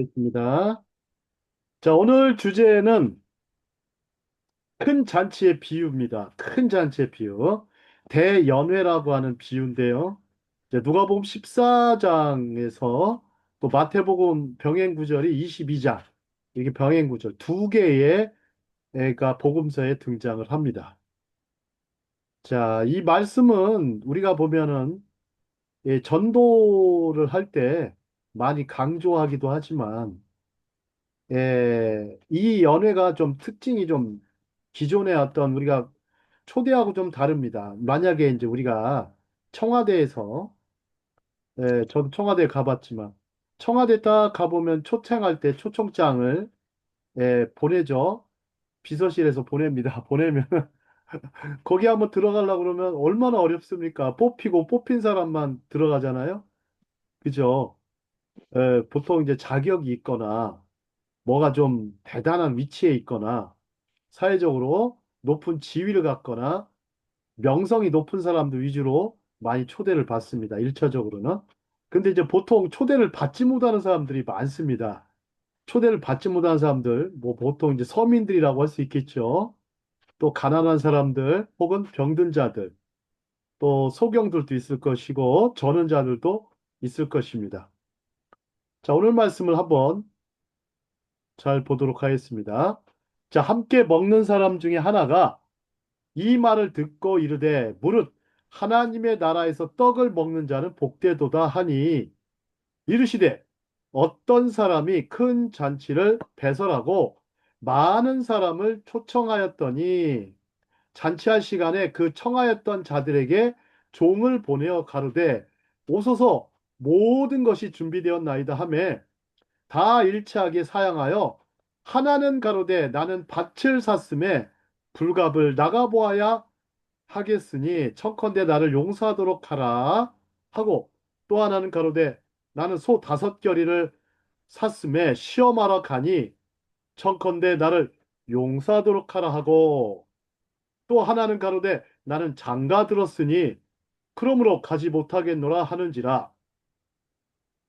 있습니다. 자, 오늘 주제는 큰 잔치의 비유입니다. 큰 잔치의 비유. 대연회라고 하는 비유인데요. 이제 누가복음 14장에서 또 마태복음 병행 구절이 22장, 이게 병행 구절 두 개의 애가 복음서에 등장을 합니다. 자, 이 말씀은 우리가 보면은 전도를 할 때 많이 강조하기도 하지만 이 연회가 좀 특징이 좀 기존의 어떤 우리가 초대하고 좀 다릅니다. 만약에 이제 우리가 청와대에서, 저도 청와대에 가봤지만, 청와대 딱 가보면 초청할 때 초청장을, 보내죠. 비서실에서 보냅니다. 보내면, 거기 한번 들어가려고 그러면 얼마나 어렵습니까? 뽑히고 뽑힌 사람만 들어가잖아요. 그죠? 보통 이제 자격이 있거나, 뭐가 좀 대단한 위치에 있거나, 사회적으로 높은 지위를 갖거나 명성이 높은 사람들 위주로 많이 초대를 받습니다. 1차적으로는. 근데 이제 보통 초대를 받지 못하는 사람들이 많습니다. 초대를 받지 못하는 사람들, 뭐 보통 이제 서민들이라고 할 수 있겠죠. 또 가난한 사람들, 혹은 병든 자들, 또 소경들도 있을 것이고, 전원자들도 있을 것입니다. 자, 오늘 말씀을 한번 잘 보도록 하겠습니다. 자, 함께 먹는 사람 중에 하나가 이 말을 듣고 이르되 무릇 하나님의 나라에서 떡을 먹는 자는 복되도다 하니 이르시되 어떤 사람이 큰 잔치를 배설하고 많은 사람을 초청하였더니 잔치할 시간에 그 청하였던 자들에게 종을 보내어 가로되 오소서 모든 것이 준비되었나이다 하매 다 일체하게 사양하여 하나는 가로되 나는 밭을 샀음에 불갑을 나가보아야 하겠으니 청컨대 나를 용서하도록 하라 하고 또 하나는 가로되 나는 소 5겨리를 샀음에 시험하러 가니 청컨대 나를 용서하도록 하라 하고 또 하나는 가로되 나는 장가 들었으니 그러므로 가지 못하겠노라 하는지라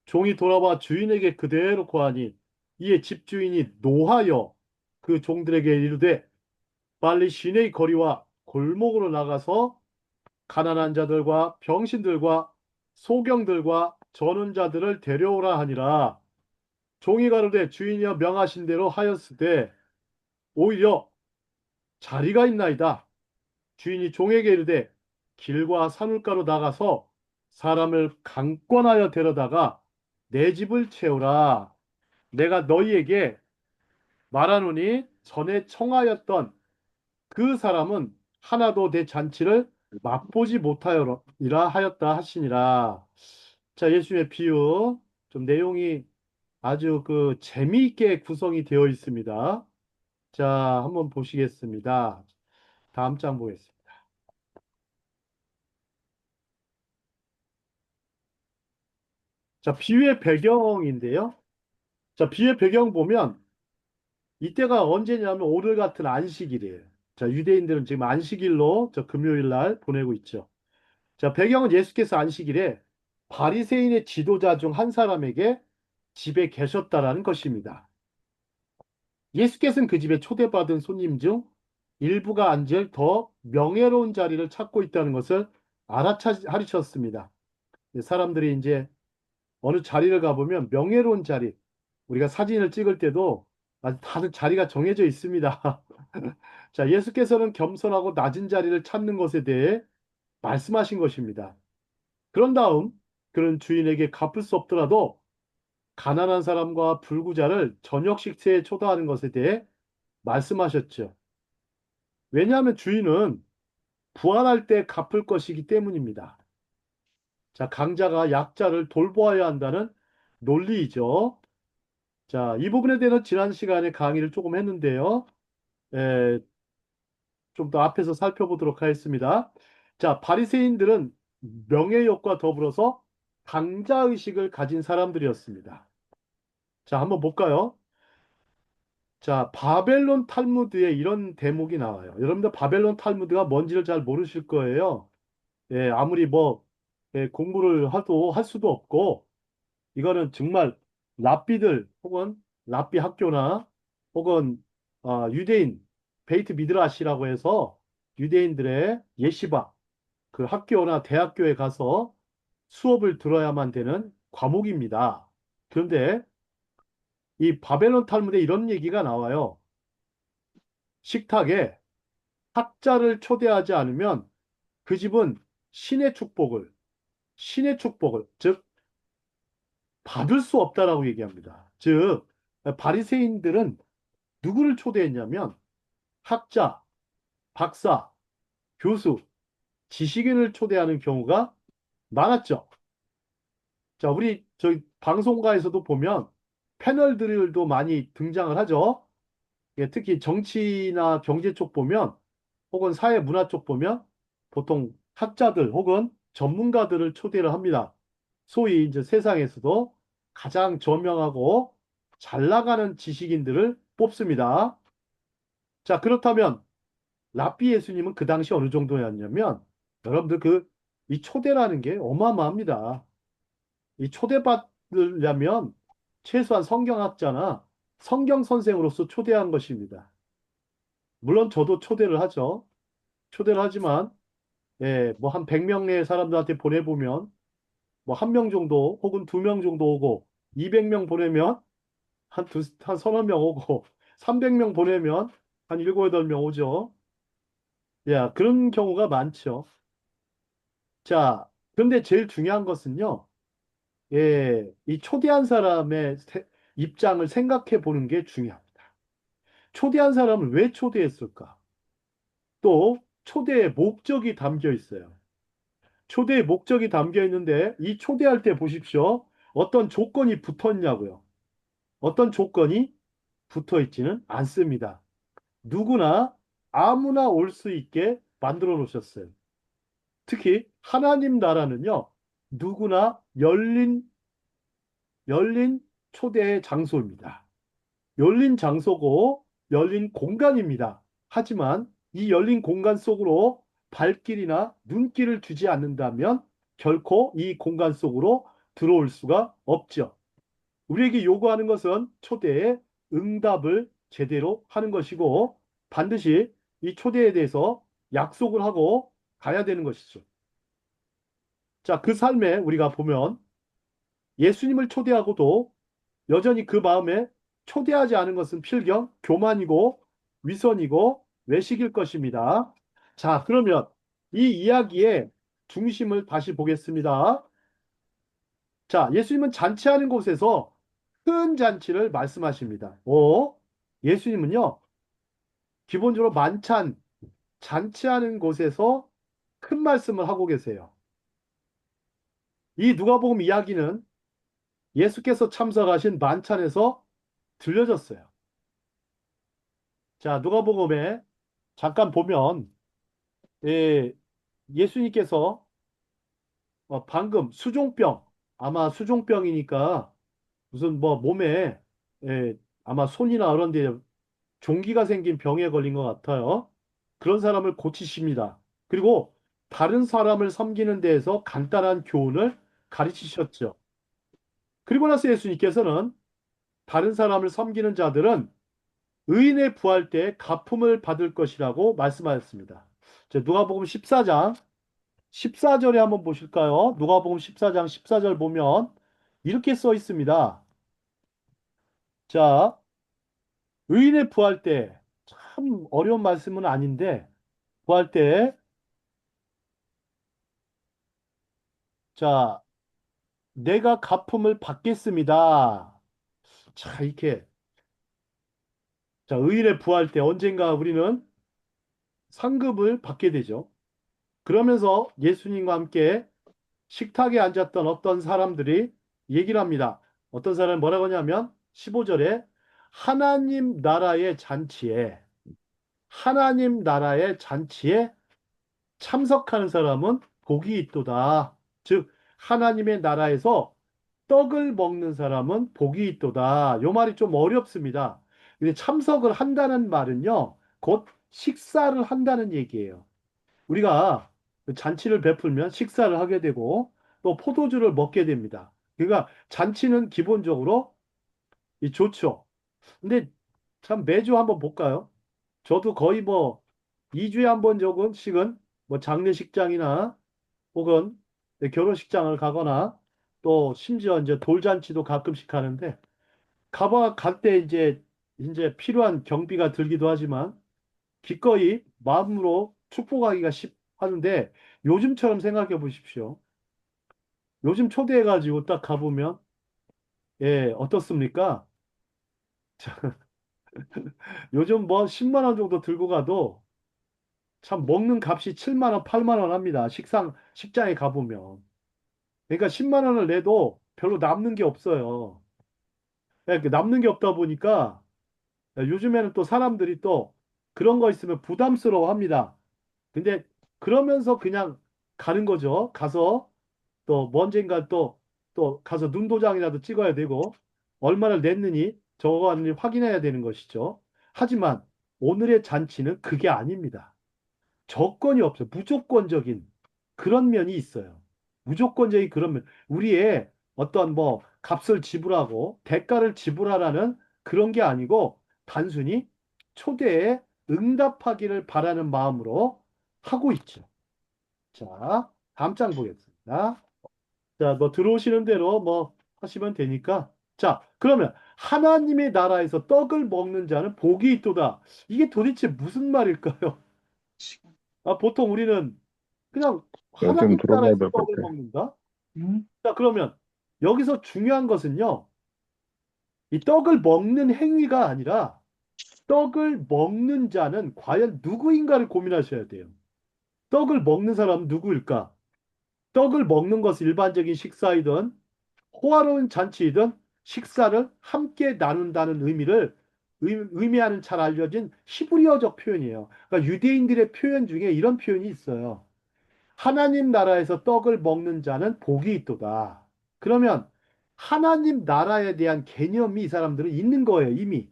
종이 돌아와 주인에게 그대로 고하니 이에 집주인이 노하여 그 종들에게 이르되 빨리 시내의 거리와 골목으로 나가서 가난한 자들과 병신들과 소경들과 전원 자들을 데려오라 하니라. 종이 가로되 주인이여 명하신 대로 하였으되 오히려 자리가 있나이다. 주인이 종에게 이르되 길과 산울가로 나가서 사람을 강권하여 데려다가 내 집을 채우라. 내가 너희에게 말하노니 전에 청하였던 그 사람은 하나도 내 잔치를 맛보지 못하여이라 하였다 하시니라. 자, 예수님의 비유 좀 내용이 아주 그 재미있게 구성이 되어 있습니다. 자, 한번 보시겠습니다. 다음 장 보겠습니다. 자, 비유의 배경인데요. 자, 비유의 배경 보면 이때가 언제냐면 오늘 같은 안식일이에요. 자, 유대인들은 지금 안식일로 저 금요일 날 보내고 있죠. 자, 배경은 예수께서 안식일에 바리새인의 지도자 중 한 사람에게 집에 계셨다라는 것입니다. 예수께서는 그 집에 초대받은 손님 중 일부가 앉을 더 명예로운 자리를 찾고 있다는 것을 알아차리셨습니다. 사람들이 이제 어느 자리를 가보면 명예로운 자리, 우리가 사진을 찍을 때도 아주 다들 자리가 정해져 있습니다. 자, 예수께서는 겸손하고 낮은 자리를 찾는 것에 대해 말씀하신 것입니다. 그런 다음 그런 주인에게 갚을 수 없더라도 가난한 사람과 불구자를 저녁 식사에 초대하는 것에 대해 말씀하셨죠. 왜냐하면 주인은 부활할 때 갚을 것이기 때문입니다. 자, 강자가 약자를 돌보아야 한다는 논리이죠. 자, 이 부분에 대해서 지난 시간에 강의를 조금 했는데요. 좀 더 앞에서 살펴보도록 하겠습니다. 자, 바리새인들은 명예욕과 더불어서 강자의식을 가진 사람들이었습니다. 자, 한번 볼까요? 자, 바벨론 탈무드에 이런 대목이 나와요. 여러분들 바벨론 탈무드가 뭔지를 잘 모르실 거예요. 예, 아무리 뭐 공부를 해도 할 수도 없고 이거는 정말 랍비들 혹은 랍비 학교나 혹은 유대인 베이트 미드라시라고 해서 유대인들의 예시바 그 학교나 대학교에 가서 수업을 들어야만 되는 과목입니다. 그런데 이 바벨론 탈무드에 이런 얘기가 나와요. 식탁에 학자를 초대하지 않으면 그 집은 신의 축복을, 즉 받을 수 없다라고 얘기합니다. 즉 바리새인들은 누구를 초대했냐면 학자, 박사, 교수, 지식인을 초대하는 경우가 많았죠. 자, 우리 저희 방송가에서도 보면 패널들도 많이 등장을 하죠. 예, 특히 정치나 경제 쪽 보면 혹은 사회 문화 쪽 보면 보통 학자들 혹은 전문가들을 초대를 합니다. 소위 이제 세상에서도 가장 저명하고 잘 나가는 지식인들을 뽑습니다. 자, 그렇다면 랍비 예수님은 그 당시 어느 정도였냐면 여러분들 이 초대라는 게 어마어마합니다. 이 초대받으려면 최소한 성경학자나 성경 선생으로서 초대한 것입니다. 물론 저도 초대를 하죠. 초대를 하지만 예, 뭐 한 100명의 사람들한테 보내보면 뭐 한 명 정도 혹은 두 명 정도 오고 200명 보내면 한 서너 명 오고 300명 보내면 한 7, 8명 오죠. 야, 그런 경우가 많죠. 자, 그런데 제일 중요한 것은요. 예, 이 초대한 사람의 입장을 생각해 보는 게 중요합니다. 초대한 사람을 왜 초대했을까? 또 초대의 목적이 담겨 있어요. 초대의 목적이 담겨 있는데 이 초대할 때 보십시오. 어떤 조건이 붙었냐고요. 어떤 조건이 붙어 있지는 않습니다. 누구나 아무나 올 수 있게 만들어 놓으셨어요. 특히 하나님 나라는요. 누구나 열린 초대의 장소입니다. 열린 장소고 열린 공간입니다. 하지만 이 열린 공간 속으로 발길이나 눈길을 주지 않는다면 결코 이 공간 속으로 들어올 수가 없죠. 우리에게 요구하는 것은 초대의 응답을 제대로 하는 것이고 반드시 이 초대에 대해서 약속을 하고 가야 되는 것이죠. 자, 그 삶에 우리가 보면 예수님을 초대하고도 여전히 그 마음에 초대하지 않은 것은 필경, 교만이고 위선이고 외식일 것입니다. 자, 그러면 이 이야기의 중심을 다시 보겠습니다. 자, 예수님은 잔치하는 곳에서 큰 잔치를 말씀하십니다. 예수님은요, 기본적으로 만찬, 잔치하는 곳에서 큰 말씀을 하고 계세요. 이 누가복음 이야기는 예수께서 참석하신 만찬에서 들려졌어요. 자, 누가복음에 잠깐 보면 예, 예수님께서 방금 수종병, 아마 수종병이니까 무슨 뭐 몸에 예, 아마 손이나 그런 데 종기가 생긴 병에 걸린 것 같아요. 그런 사람을 고치십니다. 그리고 다른 사람을 섬기는 데에서 간단한 교훈을 가르치셨죠. 그리고 나서 예수님께서는 다른 사람을 섬기는 자들은 의인의 부활 때 갚음을 받을 것이라고 말씀하셨습니다. 자, 누가복음 14장 14절에 한번 보실까요? 누가복음 14장 14절 보면 이렇게 써 있습니다. 자, 의인의 부활 때 참 어려운 말씀은 아닌데 구할 때, 자, 내가 갚음을 받겠습니다. 자, 이렇게, 자, 의인의 부활 때 언젠가 우리는 상급을 받게 되죠. 그러면서 예수님과 함께 식탁에 앉았던 어떤 사람들이 얘기를 합니다. 어떤 사람이 뭐라고 하냐면 15절에 하나님 나라의 잔치에 참석하는 사람은 복이 있도다. 즉, 하나님의 나라에서 떡을 먹는 사람은 복이 있도다. 요 말이 좀 어렵습니다. 근데 참석을 한다는 말은요, 곧 식사를 한다는 얘기예요. 우리가 그 잔치를 베풀면 식사를 하게 되고 또 포도주를 먹게 됩니다. 그러니까 잔치는 기본적으로 이 좋죠. 근데 참 매주 한번 볼까요? 저도 거의 뭐 2주에 한 번 조금씩은 뭐 장례식장이나 혹은 결혼식장을 가거나 또 심지어 이제 돌잔치도 가끔씩 하는데 갈 때 이제 필요한 경비가 들기도 하지만 기꺼이 마음으로 축복하기가 하는데 요즘처럼 생각해 보십시오. 요즘 초대해가지고 딱 가보면 예 어떻습니까? 요즘 뭐 10만 원 정도 들고 가도 참 먹는 값이 7만 원, 8만 원 합니다. 식장에 가보면. 그러니까 10만 원을 내도 별로 남는 게 없어요. 예, 남는 게 없다 보니까 요즘에는 또 사람들이 또 그런 거 있으면 부담스러워 합니다. 근데 그러면서 그냥 가는 거죠. 가서 또 언젠가 또 가서 눈도장이라도 찍어야 되고 얼마를 냈느니 저거 하느니 확인해야 되는 것이죠. 하지만 오늘의 잔치는 그게 아닙니다. 조건이 없어요. 무조건적인 그런 면이 있어요. 무조건적인 그런 면. 우리의 어떤 뭐 값을 지불하고 대가를 지불하라는 그런 게 아니고 단순히 초대에 응답하기를 바라는 마음으로 하고 있죠. 자, 다음 장 보겠습니다. 자, 뭐 들어오시는 대로 뭐 하시면 되니까. 자, 그러면 하나님의 나라에서 떡을 먹는 자는 복이 있도다. 이게 도대체 무슨 말일까요? 보통 우리는 그냥 요즘 하나님 들어봐야 나라에서 될 것 떡을 같아. 먹는다? 자, 그러면 여기서 중요한 것은요. 이 떡을 먹는 행위가 아니라 떡을 먹는 자는 과연 누구인가를 고민하셔야 돼요. 떡을 먹는 사람은 누구일까? 떡을 먹는 것은 일반적인 식사이든 호화로운 잔치이든 식사를 함께 나눈다는 의미하는 잘 알려진 히브리어적 표현이에요. 그러니까 유대인들의 표현 중에 이런 표현이 있어요. 하나님 나라에서 떡을 먹는 자는 복이 있도다. 그러면 하나님 나라에 대한 개념이 이 사람들은 있는 거예요, 이미.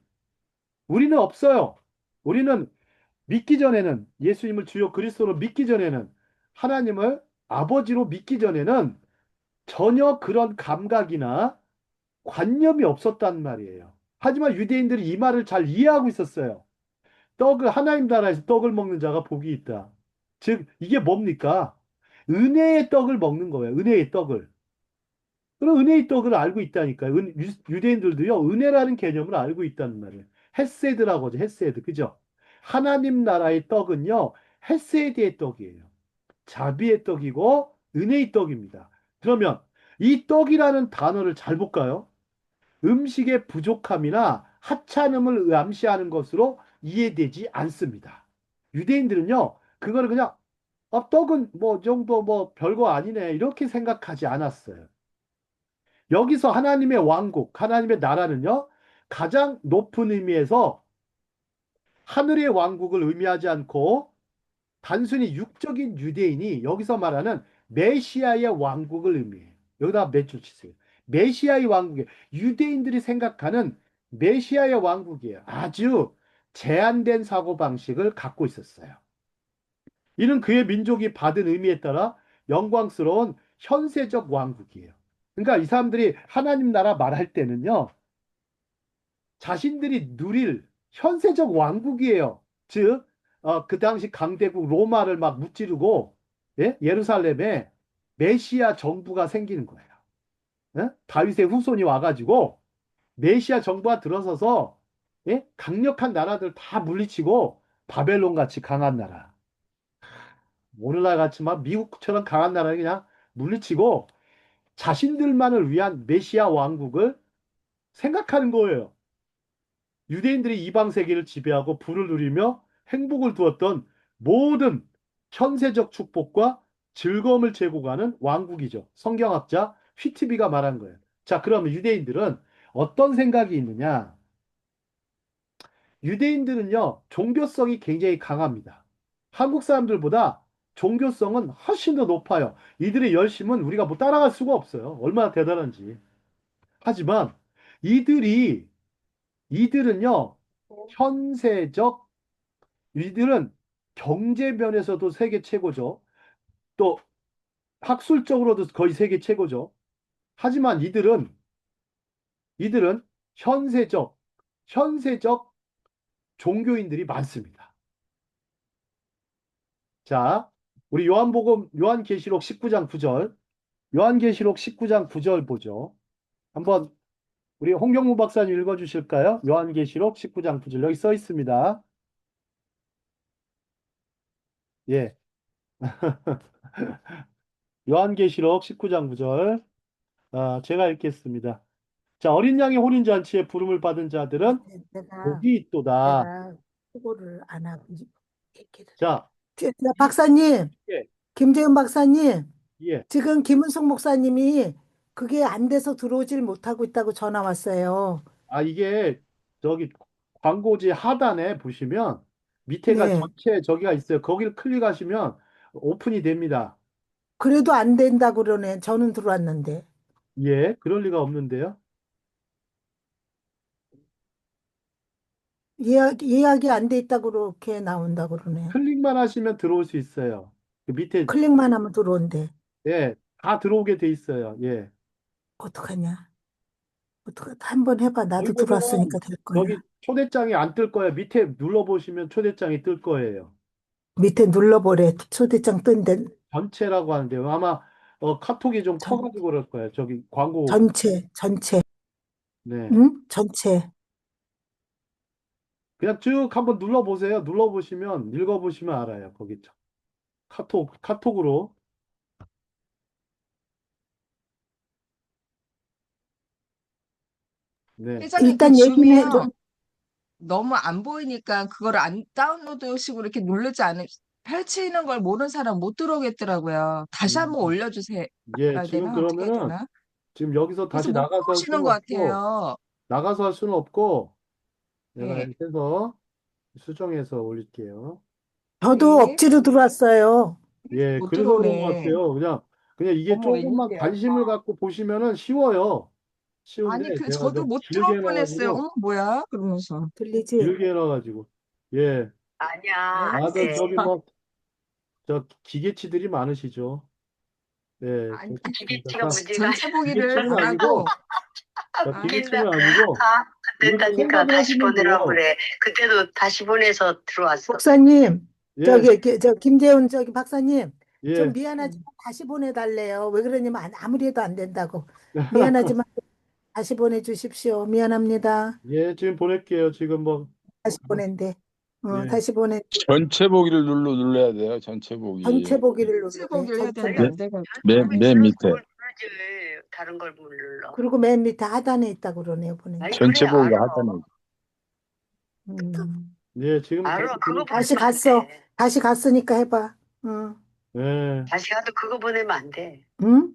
우리는 없어요. 우리는 믿기 전에는 예수님을 주요 그리스도로 믿기 전에는 하나님을 아버지로 믿기 전에는 전혀 그런 감각이나 관념이 없었단 말이에요. 하지만 유대인들이 이 말을 잘 이해하고 있었어요. 하나님 나라에서 떡을 먹는 자가 복이 있다. 즉, 이게 뭡니까? 은혜의 떡을 먹는 거예요. 은혜의 떡을. 그럼 은혜의 떡을 알고 있다니까요. 유대인들도요, 은혜라는 개념을 알고 있다는 말이에요. 헤세드라고 하죠. 헤세드. 그죠? 하나님 나라의 떡은요, 헤세드의 떡이에요. 자비의 떡이고, 은혜의 떡입니다. 그러면 이 떡이라는 단어를 잘 볼까요? 음식의 부족함이나 하찮음을 암시하는 것으로 이해되지 않습니다. 유대인들은요, 그거를 그냥 떡은 뭐 정도 뭐 별거 아니네 이렇게 생각하지 않았어요. 여기서 하나님의 왕국, 하나님의 나라는요, 가장 높은 의미에서 하늘의 왕국을 의미하지 않고 단순히 육적인 유대인이 여기서 말하는 메시아의 왕국을 의미해요. 여기다 몇 줄 치세요. 메시아의 왕국이에요. 유대인들이 생각하는 메시아의 왕국이에요. 아주 제한된 사고방식을 갖고 있었어요. 이는 그의 민족이 받은 의미에 따라 영광스러운 현세적 왕국이에요. 그러니까 이 사람들이 하나님 나라 말할 때는요, 자신들이 누릴 현세적 왕국이에요. 즉, 그 당시 강대국 로마를 막 무찌르고, 예? 예루살렘에 메시아 정부가 생기는 거예요. 예? 다윗의 후손이 와가지고 메시아 정부가 들어서서 예? 강력한 나라들 다 물리치고 바벨론 같이 강한 나라, 오늘날 같이 막 미국처럼 강한 나라를 그냥 물리치고 자신들만을 위한 메시아 왕국을 생각하는 거예요. 유대인들이 이방 세계를 지배하고 부를 누리며 행복을 두었던 모든 현세적 축복과 즐거움을 제공하는 왕국이죠. 성경학자 휘트비가 말한 거예요. 자, 그러면 유대인들은 어떤 생각이 있느냐? 유대인들은요, 종교성이 굉장히 강합니다. 한국 사람들보다 종교성은 훨씬 더 높아요. 이들의 열심은 우리가 뭐 따라갈 수가 없어요. 얼마나 대단한지. 하지만 이들이, 이들은요, 현세적 이들은 경제 면에서도 세계 최고죠. 또 학술적으로도 거의 세계 최고죠. 하지만 이들은 현세적, 현세적 종교인들이 많습니다. 자, 우리 요한계시록 19장 9절, 요한계시록 19장 9절 보죠. 한번 우리 홍경무 박사님 읽어주실까요? 요한계시록 19장 9절 여기 써 있습니다. 예, 요한계시록 19장 9절 제가 읽겠습니다. 자, 어린 양의 혼인잔치에 부름을 받은 자들은 내가 복이 있도다. 내가 수고를 안 하고 얘기를 해. 자, 박사님, 예, 김재현 박사님, 예. 지금 김은숙 목사님이 그게 안 돼서 들어오질 못하고 있다고 전화 왔어요. 이게 저기 광고지 하단에 보시면 밑에가 네. 전체 저기가 있어요. 거기를 클릭하시면 오픈이 됩니다. 그래도 안 된다고 그러네. 저는 들어왔는데. 예, 그럴 리가 없는데요. 예약이 안 돼 있다고 그렇게 나온다고 그러네요. 클릭만 하시면 들어올 수 있어요. 그 밑에, 클릭만 하면 들어온대. 예, 다 들어오게 돼 있어요. 예. 어떡하냐? 한번 해봐. 거기 나도 보면은 들어왔으니까 될 저기 거야. 초대장이 안 뜰 거예요. 밑에 눌러보시면 초대장이 뜰 거예요. 밑에 눌러보래. 초대장 뜬데. 전체라고 하는데요. 아마 카톡이 좀 전, 커가지고 그럴 거예요. 저기 광고. 전체. 네. 응? 전체. 그냥 쭉 한번 눌러보세요. 눌러보시면 읽어보시면 알아요. 거기 카톡으로. 네. 회장님, 그 일단 얘기는 해줘. 줌이요. 너무 안 보이니까 그거를 안 다운로드식으로 이렇게 누르지 않으면 펼치는 걸 모르는 사람 못 들어오겠더라고요. 다시 한번 음, 올려주세요. 예, 해야 지금 되나? 어떻게 해야 그러면은 되나? 지금 여기서 그래서 다시 못 나가서 할 들어오시는 수는 것 없고 같아요. 나가서 할 수는 없고 내가 네. 이렇게 해서 수정해서 올릴게요. 저도 네. 억지로 들어왔어요. 그래서 예, 못 그래서 그런 것 들어오네. 같아요. 그냥 이게 어머, 조금만 웬일이야. 관심을 갖고 보시면은 쉬워요. 쉬운데 아니, 그 제가 저도 좀 못 길게 들어올 뻔했어요. 해놔가지고 어머, 뭐야? 그러면서. 들리지? 길게 해놔가지고 예, 아니야, 네. 안 다들 돼. 저기 뭐 저 기계치들이 많으시죠. 예, 아니, 좋습니다. 기계치가 자, 문제가 전체 보기를 기계치는 안 아니고, 하고, 자, 아, 기계치는 웃긴다. 아니고, 안 우리가 된다니까 생각을 다시 하시면 보내라고 돼요. 그래. 그때도 다시 보내서 들어왔어. 목사님, 예, 김재훈 박사님, 좀 예, 미안하지만 다시 보내달래요. 왜 그러냐면 아무리 해도 안 된다고. 미안하지만 다시 보내주십시오. 미안합니다. 예, 지금 보낼게요. 지금 뭐, 다시 보낸대. 예, 다시 보내. 전체 보기를 눌러야 돼요. 전체 전체 보기. 보기를 전체 누르래. 보기를 해야 전체 되는데 아니, 보기. 안 돼가지고. 맨 밑에. 그걸 누르지. 다른 걸 못 눌러. 그리고 맨 밑에 하단에 있다고 그러네요. 보낸다. 아니, 전체 그래, 보기가 알아. 하단에. 음. 예, 지금 알아. 그렇게 그거 다시 보내면 안 갔어. 돼. 다시 갔으니까 해봐. 응. 예, 다시 가도 그거 보내면 안 돼. 응?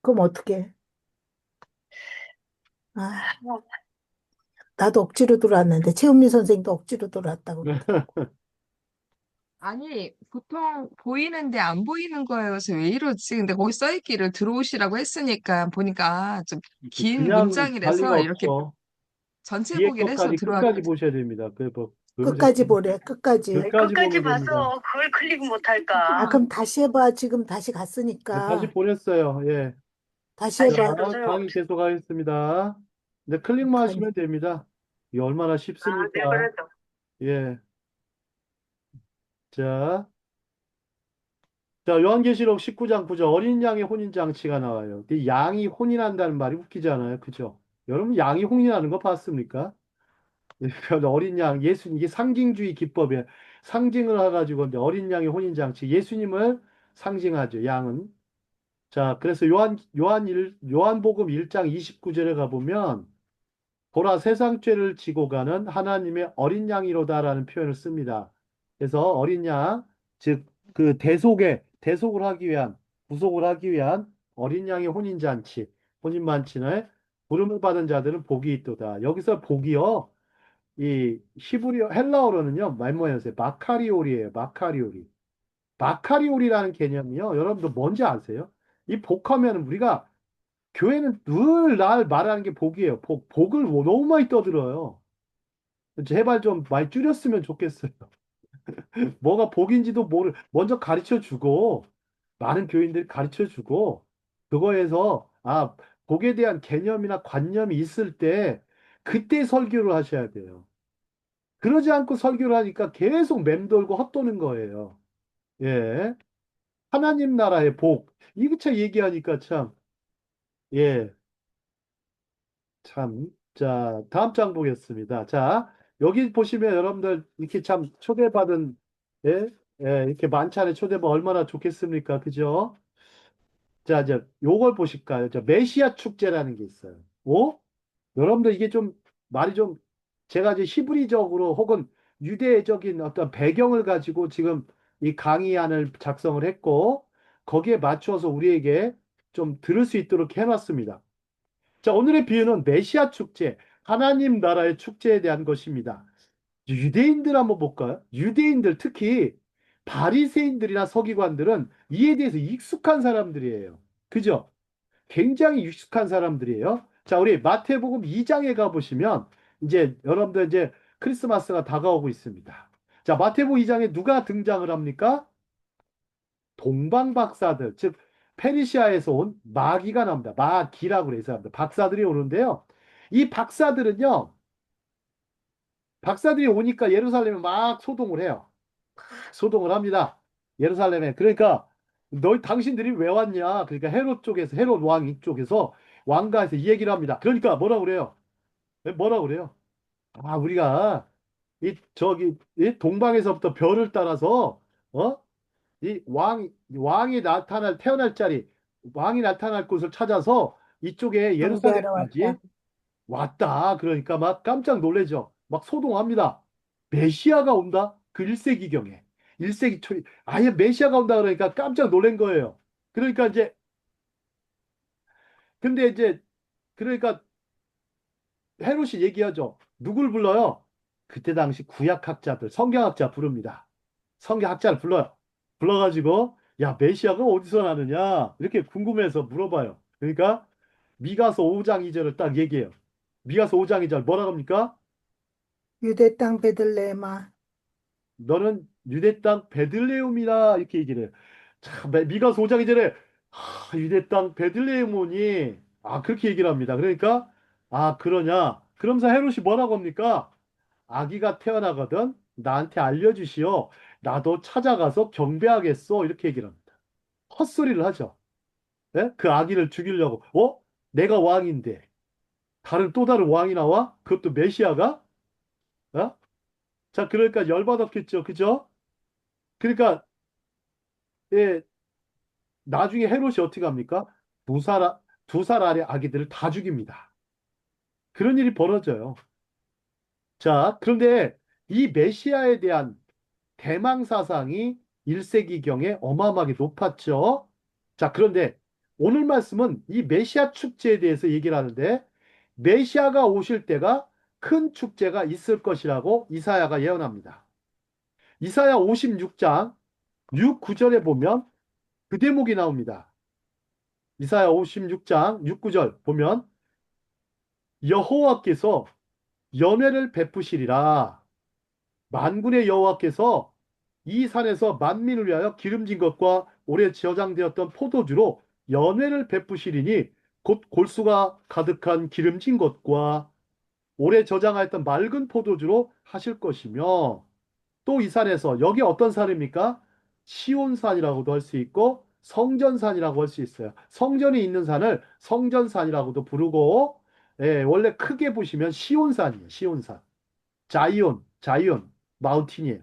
그럼 어떡해? 아, 나도 억지로 들어왔는데 최은미 선생도 억지로 들어왔다고 그러더라고. 아니, 보통 보이는데 안 보이는 거예요. 그래서 왜 이러지? 근데 거기 써있기를 들어오시라고 했으니까 보니까 좀 긴 그냥 갈 리가 문장이라서 이렇게 없죠. 전체 뒤에 보기를 해서 것까지 끝까지 들어왔거든요. 보셔야 됩니다. 뭐, 금세, 끝까지 보래. 끝까지. 아니, 끝까지 끝까지 보면 봐서 됩니다. 그걸 클릭 못 아, 할까? 그럼 다시 해봐. 지금 다시 네, 다시 갔으니까. 보냈어요. 예. 다시 다시 자, 해봐. 해도 강의 소용없어. 계속하겠습니다. 근데 클릭만 어떡하냐. 하시면 됩니다. 이게 얼마나 아, 쉽습니까? 내버려둬. 예. 자, 요한계시록 19장 9절 어린 양의 혼인잔치가 나와요. 이 양이 혼인한다는 말이 웃기잖아요. 그죠? 여러분 양이 혼인하는 거 봤습니까? 어린 양, 예수님, 이게 상징주의 기법이에요. 상징을 해가지고 이제 어린 양의 혼인잔치, 예수님을 상징하죠. 양은. 자, 그래서 요한복음 1장 29절에 가보면 보라 세상 죄를 지고 가는 하나님의 어린 양이로다라는 표현을 씁니다. 그래서 어린 양, 즉 그 대속을 하기 위한 구속을 하기 위한 어린 양의 혼인잔치, 혼인만친을 부름을 받은 자들은 복이 있도다. 여기서 복이요. 이 히브리어 헬라어로는요. 말모양새 마카리올이에요. 마카리올이. 마카리올이라는 개념이요. 여러분들 뭔지 아세요? 이 복하면 우리가 교회는 늘 날 말하는 게 복이에요. 복을 너무 많이 떠들어요. 제발 좀 많이 줄였으면 좋겠어요. 뭐가 복인지도 먼저 가르쳐 주고, 많은 교인들이 가르쳐 주고, 그거에서, 거기에 대한 개념이나 관념이 있을 때 그때 설교를 하셔야 돼요. 그러지 않고 설교를 하니까 계속 맴돌고 헛도는 거예요. 예. 하나님 나라의 복. 이거 참 얘기하니까 참, 예, 참. 자, 다음 장 보겠습니다. 자, 여기 보시면 여러분들 이렇게 참 초대받은, 예, 예, 이렇게 만찬에 초대받으면 얼마나 좋겠습니까? 그죠? 자, 이제 요걸 보실까요? 저 메시아 축제라는 게 있어요. 오? 여러분들 이게 좀 말이 좀 제가 이제 히브리적으로 혹은 유대적인 어떤 배경을 가지고 지금 이 강의안을 작성을 했고 거기에 맞춰서 우리에게 좀 들을 수 있도록 해놨습니다. 자, 오늘의 비유는 메시아 축제, 하나님 나라의 축제에 대한 것입니다. 유대인들 한번 볼까요? 유대인들 특히 바리새인들이나 서기관들은 이에 대해서 익숙한 사람들이에요. 그죠? 굉장히 익숙한 사람들이에요. 자, 우리 마태복음 2장에 가보시면 이제 여러분들 이제 크리스마스가 다가오고 있습니다. 자, 마태복음 2장에 누가 등장을 합니까? 동방박사들, 즉 페르시아에서 온 마귀가 나옵니다. 마귀라고 그래서 합니다. 박사들이 오는데요. 이 박사들이 오니까 예루살렘에 막 소동을 해요. 소동을 합니다. 예루살렘에. 그러니까 너희 당신들이 왜 왔냐? 그러니까 헤롯 쪽에서 헤롯 왕 이쪽에서 왕가에서 이 얘기를 합니다. 그러니까 뭐라 그래요? 뭐라 그래요? 아, 우리가 이 저기 이 동방에서부터 별을 따라서 어? 이 왕이 나타날 태어날 자리 왕이 나타날 곳을 찾아서 이쪽에 경배하러 예루살렘까지 왔다. 왔다. 그러니까 막 깜짝 놀래죠. 막 소동합니다. 메시아가 온다? 그 1세기경에. 1세기 초, 아예 메시아가 온다 그러니까 깜짝 놀란 거예요. 그러니까 이제, 근데 이제, 그러니까 헤롯이 얘기하죠. 누굴 불러요? 그때 당시 구약학자들, 성경학자 부릅니다. 성경학자를 불러요. 불러가지고, 야, 메시아가 어디서 나느냐? 이렇게 궁금해서 물어봐요. 그러니까, 미가서 5장 2절을 딱 얘기해요. 미가서 5장 2절 뭐라 합니까? 유대 땅 베들레헴아. 너는 유대 땅 베들레헴이라 이렇게 얘기를 해요. 참, 미가 소장이 전에 유대 땅 베들레헴이니 그렇게 얘기를 합니다. 그러니까 그러냐? 그러면서 헤롯이 뭐라고 합니까? 아기가 태어나거든 나한테 알려주시오. 나도 찾아가서 경배하겠소. 이렇게 얘기를 합니다. 헛소리를 하죠. 예? 그 아기를 죽이려고. 내가 왕인데 또 다른 왕이 나와? 그것도 메시아가? 어? 자, 그러니까 열받았겠죠. 그죠? 그러니까 예, 나중에 헤롯이 어떻게 합니까? 두 살, 두 살 아래 아기들을 다 죽입니다. 그런 일이 벌어져요. 자, 그런데 이 메시아에 대한 대망 사상이 1세기경에 어마어마하게 높았죠. 자, 그런데 오늘 말씀은 이 메시아 축제에 대해서 얘기를 하는데 메시아가 오실 때가 큰 축제가 있을 것이라고 이사야가 예언합니다. 이사야 56장 6, 9절에 보면 그 대목이 나옵니다. 이사야 56장 6, 9절 보면 여호와께서 연회를 베푸시리라. 만군의 여호와께서 이 산에서 만민을 위하여 기름진 것과 오래 저장되었던 포도주로 연회를 베푸시리니 곧 골수가 가득한 기름진 것과 오래 저장하였던 맑은 포도주로 하실 것이며 또 이 산에서 여기 어떤 산입니까? 시온산이라고도 할 수 있고 성전산이라고 할 수 있어요. 성전이 있는 산을 성전산이라고도 부르고 원래 크게 보시면 시온산이에요. 시온산. 자이온, 마운틴이에요.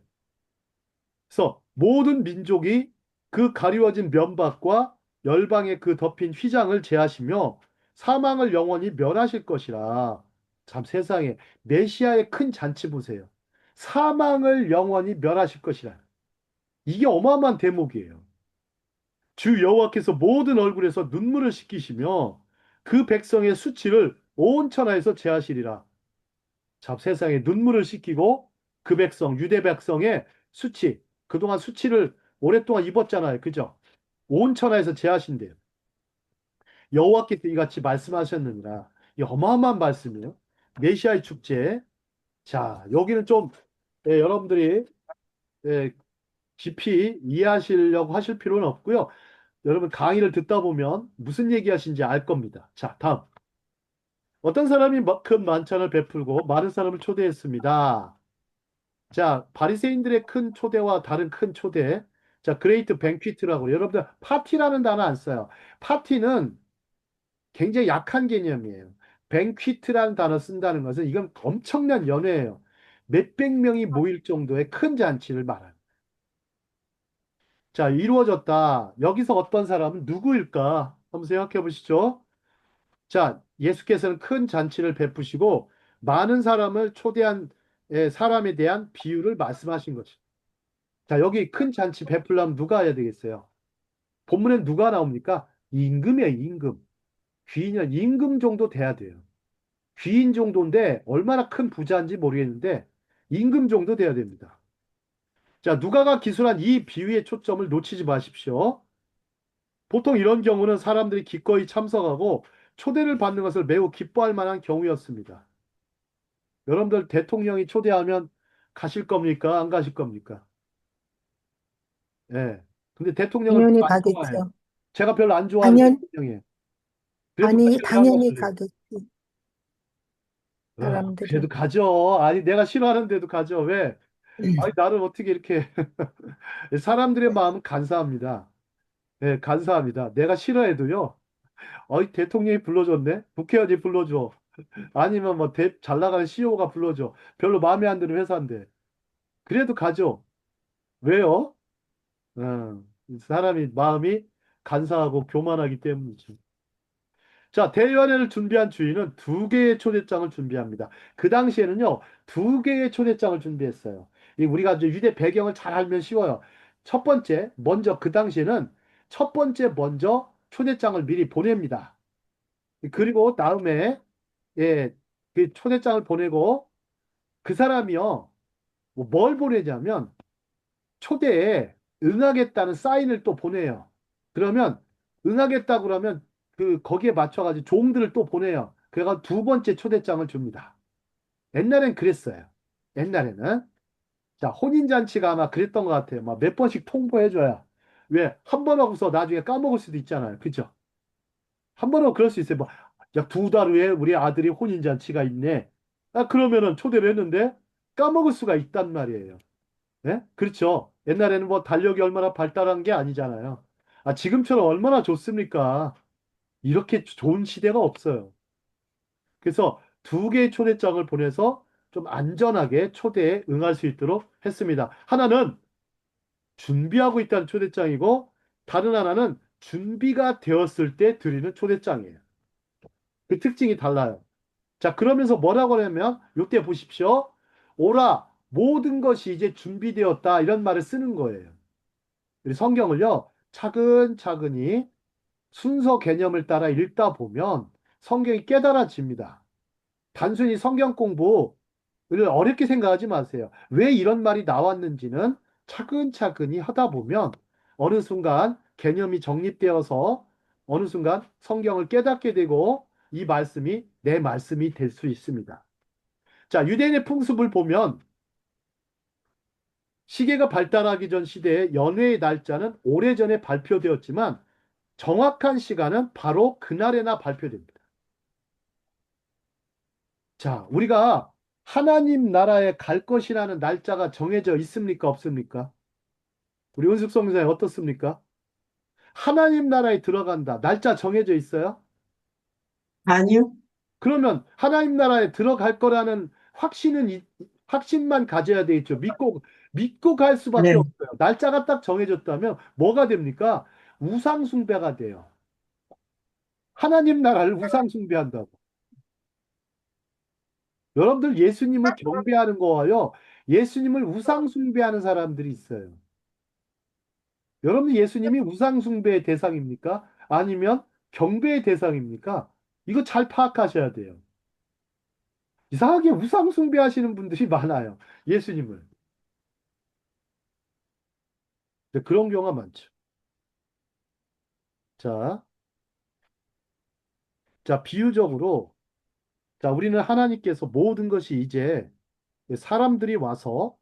그래서 모든 민족이 그 가리워진 면박과 열방의 그 덮인 휘장을 제하시며 사망을 영원히 멸하실 것이라. 참 세상에 메시아의 큰 잔치 보세요. 사망을 영원히 멸하실 것이라. 이게 어마어마한 대목이에요. 주 여호와께서 모든 얼굴에서 눈물을 씻기시며 그 백성의 수치를 온 천하에서 제하시리라. 참 세상에 눈물을 씻기고 그 백성, 유대 백성의 수치, 그동안 수치를 오랫동안 입었잖아요. 그죠? 온 천하에서 제하신대요. 여호와께서 이같이 말씀하셨느니라. 이 어마어마한 말씀이에요. 메시아의 축제. 자, 여기는 좀 여러분들이 예, 깊이 이해하시려고 하실 필요는 없고요. 여러분 강의를 듣다 보면 무슨 얘기 하신지 알 겁니다. 자, 다음. 어떤 사람이 큰 만찬을 베풀고 많은 사람을 초대했습니다. 자, 바리새인들의 큰 초대와 다른 큰 초대. 자, 그레이트 뱅퀴트라고. 여러분들 파티라는 단어 안 써요. 파티는 굉장히 약한 개념이에요. 뱅퀴트라는 단어 쓴다는 것은 이건 엄청난 연회예요. 몇백 명이 모일 정도의 큰 잔치를 말하는. 자, 이루어졌다. 여기서 어떤 사람은 누구일까? 한번 생각해 보시죠. 자, 예수께서는 큰 잔치를 베푸시고 많은 사람을 초대한 사람에 대한 비유를 말씀하신 거죠. 자, 여기 큰 잔치 베풀려면 누가 해야 되겠어요? 본문에 누가 나옵니까? 임금이에요, 임금. 귀인이 임금 정도 돼야 돼요. 귀인 정도인데 얼마나 큰 부자인지 모르겠는데 임금 정도 돼야 됩니다. 자, 누가가 기술한 이 비유의 초점을 놓치지 마십시오. 보통 이런 경우는 사람들이 기꺼이 참석하고 초대를 받는 것을 매우 기뻐할 만한 경우였습니다. 여러분들 대통령이 초대하면 가실 겁니까? 안 가실 겁니까? 예. 근데 대통령을 별로 당연히 안 좋아해요. 가겠죠. 제가 별로 안 좋아하는 당연, 대통령이에요. 그래도 아니, 가려고 한 당연히 것을. 가겠지. 사람들이. 그래도 가죠. 아니, 내가 싫어하는데도 가죠. 왜? 아니, 나를 어떻게 이렇게. 사람들의 마음은 간사합니다. 네, 간사합니다. 내가 싫어해도요. 어이, 대통령이 불러줬네? 국회의원이 불러줘. 아니면 뭐 잘 나가는 CEO가 불러줘. 별로 마음에 안 드는 회사인데. 그래도 가죠. 왜요? 사람이 마음이 간사하고 교만하기 때문이죠. 자, 대연회를 준비한 주인은 두 개의 초대장을 준비합니다. 그 당시에는요, 두 개의 초대장을 준비했어요. 우리가 이제 유대 배경을 잘 알면 쉬워요. 첫 번째, 먼저 그 당시에는 첫 번째 먼저 초대장을 미리 보냅니다. 그리고 다음에 예, 그 초대장을 보내고 그 사람이요, 뭐뭘 보내냐면 초대에 응하겠다는 사인을 또 보내요. 그러면 응하겠다고 그러면 거기에 맞춰가지고 종들을 또 보내요. 그래가 두 번째 초대장을 줍니다. 옛날엔 그랬어요. 옛날에는. 자, 혼인잔치가 아마 그랬던 것 같아요. 막 몇 번씩 통보해줘야. 왜? 한 번 하고서 나중에 까먹을 수도 있잖아요. 그죠? 한 번 하고 그럴 수 있어요. 뭐, 야, 두 달 후에 우리 아들이 혼인잔치가 있네. 아, 그러면은 초대를 했는데 까먹을 수가 있단 말이에요. 예? 그렇죠. 옛날에는 뭐 달력이 얼마나 발달한 게 아니잖아요. 아, 지금처럼 얼마나 좋습니까? 이렇게 좋은 시대가 없어요. 그래서 두 개의 초대장을 보내서 좀 안전하게 초대에 응할 수 있도록 했습니다. 하나는 준비하고 있다는 초대장이고, 다른 하나는 준비가 되었을 때 드리는 초대장이에요. 그 특징이 달라요. 자, 그러면서 뭐라고 하냐면, 이때 보십시오. 오라, 모든 것이 이제 준비되었다. 이런 말을 쓰는 거예요. 우리 성경을요, 차근차근히 순서 개념을 따라 읽다 보면 성경이 깨달아집니다. 단순히 성경 공부를 어렵게 생각하지 마세요. 왜 이런 말이 나왔는지는 차근차근히 하다 보면 어느 순간 개념이 정립되어서 어느 순간 성경을 깨닫게 되고 이 말씀이 내 말씀이 될 수 있습니다. 자, 유대인의 풍습을 보면 시계가 발달하기 전 시대에 연회의 날짜는 오래전에 발표되었지만 정확한 시간은 바로 그날에나 발표됩니다. 자, 우리가 하나님 나라에 갈 것이라는 날짜가 정해져 있습니까? 없습니까? 우리 은숙성사에 어떻습니까? 하나님 나라에 들어간다. 날짜 정해져 있어요? 아니요. 그러면 하나님 나라에 들어갈 거라는 확신만 가져야 되겠죠. 믿고 갈 수밖에 네. 없어요. 날짜가 딱 정해졌다면 뭐가 됩니까? 우상숭배가 돼요. 하나님 나라를 우상숭배한다고. 여러분들 예수님을 경배하는 거와요. 예수님을 우상숭배하는 사람들이 있어요. 여러분 예수님이 우상숭배의 대상입니까? 아니면 경배의 대상입니까? 이거 잘 파악하셔야 돼요. 이상하게 우상숭배하시는 분들이 많아요. 예수님을. 그런 경우가 많죠. 자, 자, 비유적으로, 자, 우리는 하나님께서 모든 것이 이제 사람들이 와서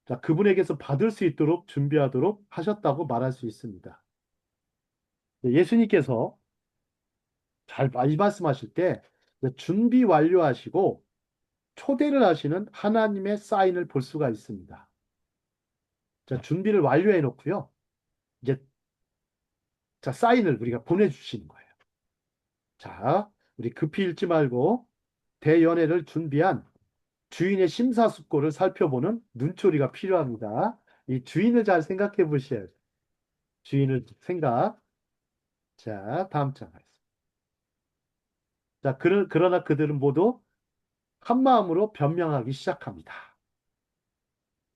자, 그분에게서 받을 수 있도록 준비하도록 하셨다고 말할 수 있습니다. 예수님께서 이 말씀하실 때 준비 완료하시고 초대를 하시는 하나님의 사인을 볼 수가 있습니다. 자, 준비를 완료해 놓고요. 이제 자, 사인을 우리가 보내주시는 거예요. 자, 우리 급히 읽지 말고 대연애를 준비한 주인의 심사숙고를 살펴보는 눈초리가 필요합니다. 이 주인을 잘 생각해 보셔야 돼요. 주인을 생각. 자, 다음 장 말씀. 자, 그러나 그들은 모두 한 마음으로 변명하기 시작합니다.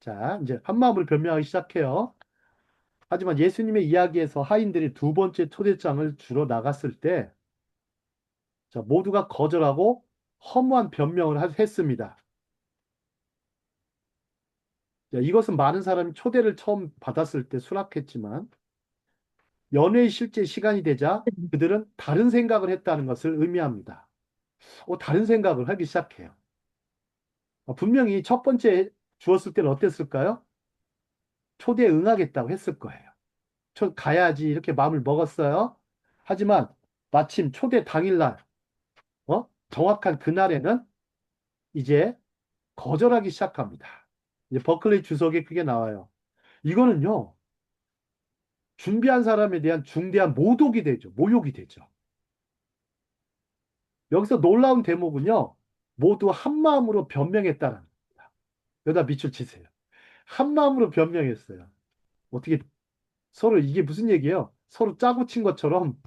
자, 이제 한 마음으로 변명하기 시작해요. 하지만 예수님의 이야기에서 하인들이 두 번째 초대장을 주러 나갔을 때, 자, 모두가 거절하고 허무한 변명을 했습니다. 자, 이것은 많은 사람이 초대를 처음 받았을 때 수락했지만, 연회의 실제 시간이 되자 그들은 다른 생각을 했다는 것을 의미합니다. 다른 생각을 하기 시작해요. 분명히 첫 번째 주었을 때는 어땠을까요? 초대에 응하겠다고 했을 거예요. 가야지 이렇게 마음을 먹었어요. 하지만 마침 초대 당일날, 정확한 그날에는 이제 거절하기 시작합니다. 이제 버클리 주석에 그게 나와요. 이거는요, 준비한 사람에 대한 중대한 모독이 되죠. 모욕이 되죠. 여기서 놀라운 대목은요, 모두 한 마음으로 변명했다는 겁니다. 여기다 밑줄 치세요. 한 마음으로 변명했어요. 어떻게 서로 이게 무슨 얘기예요? 서로 짜고 친 것처럼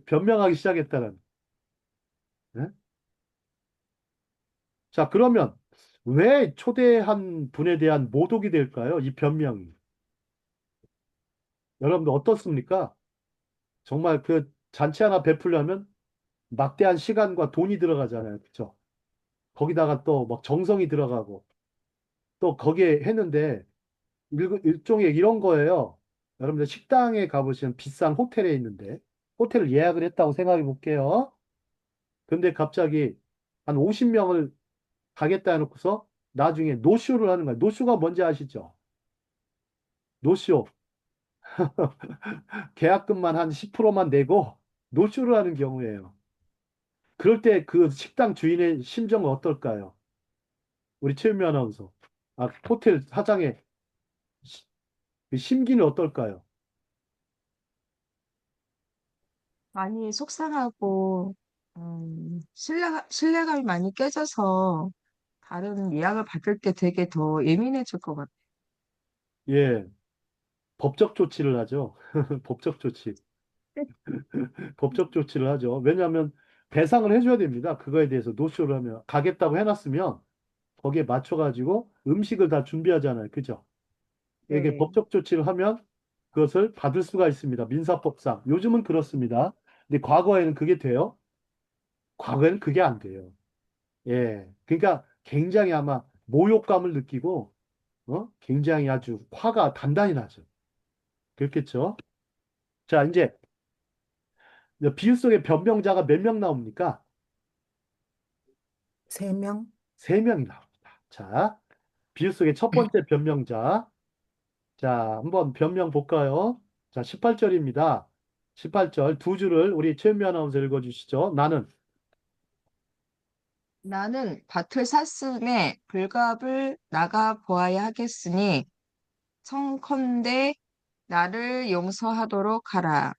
변명하기 시작했다는. 네? 자, 그러면 왜 초대한 분에 대한 모독이 될까요? 이 변명이. 여러분들 어떻습니까? 정말 그 잔치 하나 베풀려면 막대한 시간과 돈이 들어가잖아요. 그죠? 거기다가 또 막 정성이 들어가고 또 거기에 했는데 일종의 이런 거예요. 여러분들 식당에 가보시면 비싼 호텔에 있는데 호텔을 예약을 했다고 생각해 볼게요. 근데 갑자기 한 50명을 가겠다 해놓고서 나중에 노쇼를 하는 거예요. 노쇼가 뭔지 아시죠? 노쇼. 계약금만 한 10%만 내고 노쇼를 하는 경우예요. 그럴 때 그 식당 주인의 심정은 어떨까요? 우리 최은미 아나운서. 호텔 사장의 그 심기는 어떨까요? 많이 속상하고, 신뢰감이 많이 깨져서 다른 예약을 받을 때 되게 더 예민해질 것 같아요. 예, 법적 조치를 하죠. 법적 조치. 법적 조치를 하죠. 왜냐하면 배상을 해줘야 됩니다. 그거에 대해서 노쇼를 하면 가겠다고 해놨으면 거기에 맞춰가지고 음식을 다 준비하잖아요. 그죠? 이게 네. 법적 조치를 하면 그것을 받을 수가 있습니다. 민사법상. 요즘은 그렇습니다. 근데 과거에는 그게 돼요? 과거에는 그게 안 돼요. 예. 그러니까 굉장히 아마 모욕감을 느끼고, 굉장히 아주 화가 단단히 나죠. 그렇겠죠? 자, 이제 비유 속에 변명자가 몇 명 나옵니까? 3명. 세 명이 나옵니다. 자, 비유 속의 첫 번째 변명자. 자, 한번 변명 볼까요? 자, 18절입니다. 18절 두 줄을 우리 최은미 아나운서 읽어주시죠. 나는 밭을 샀음에 불갑을 나가 보아야 하겠으니 청컨대 나를 용서하도록 하라.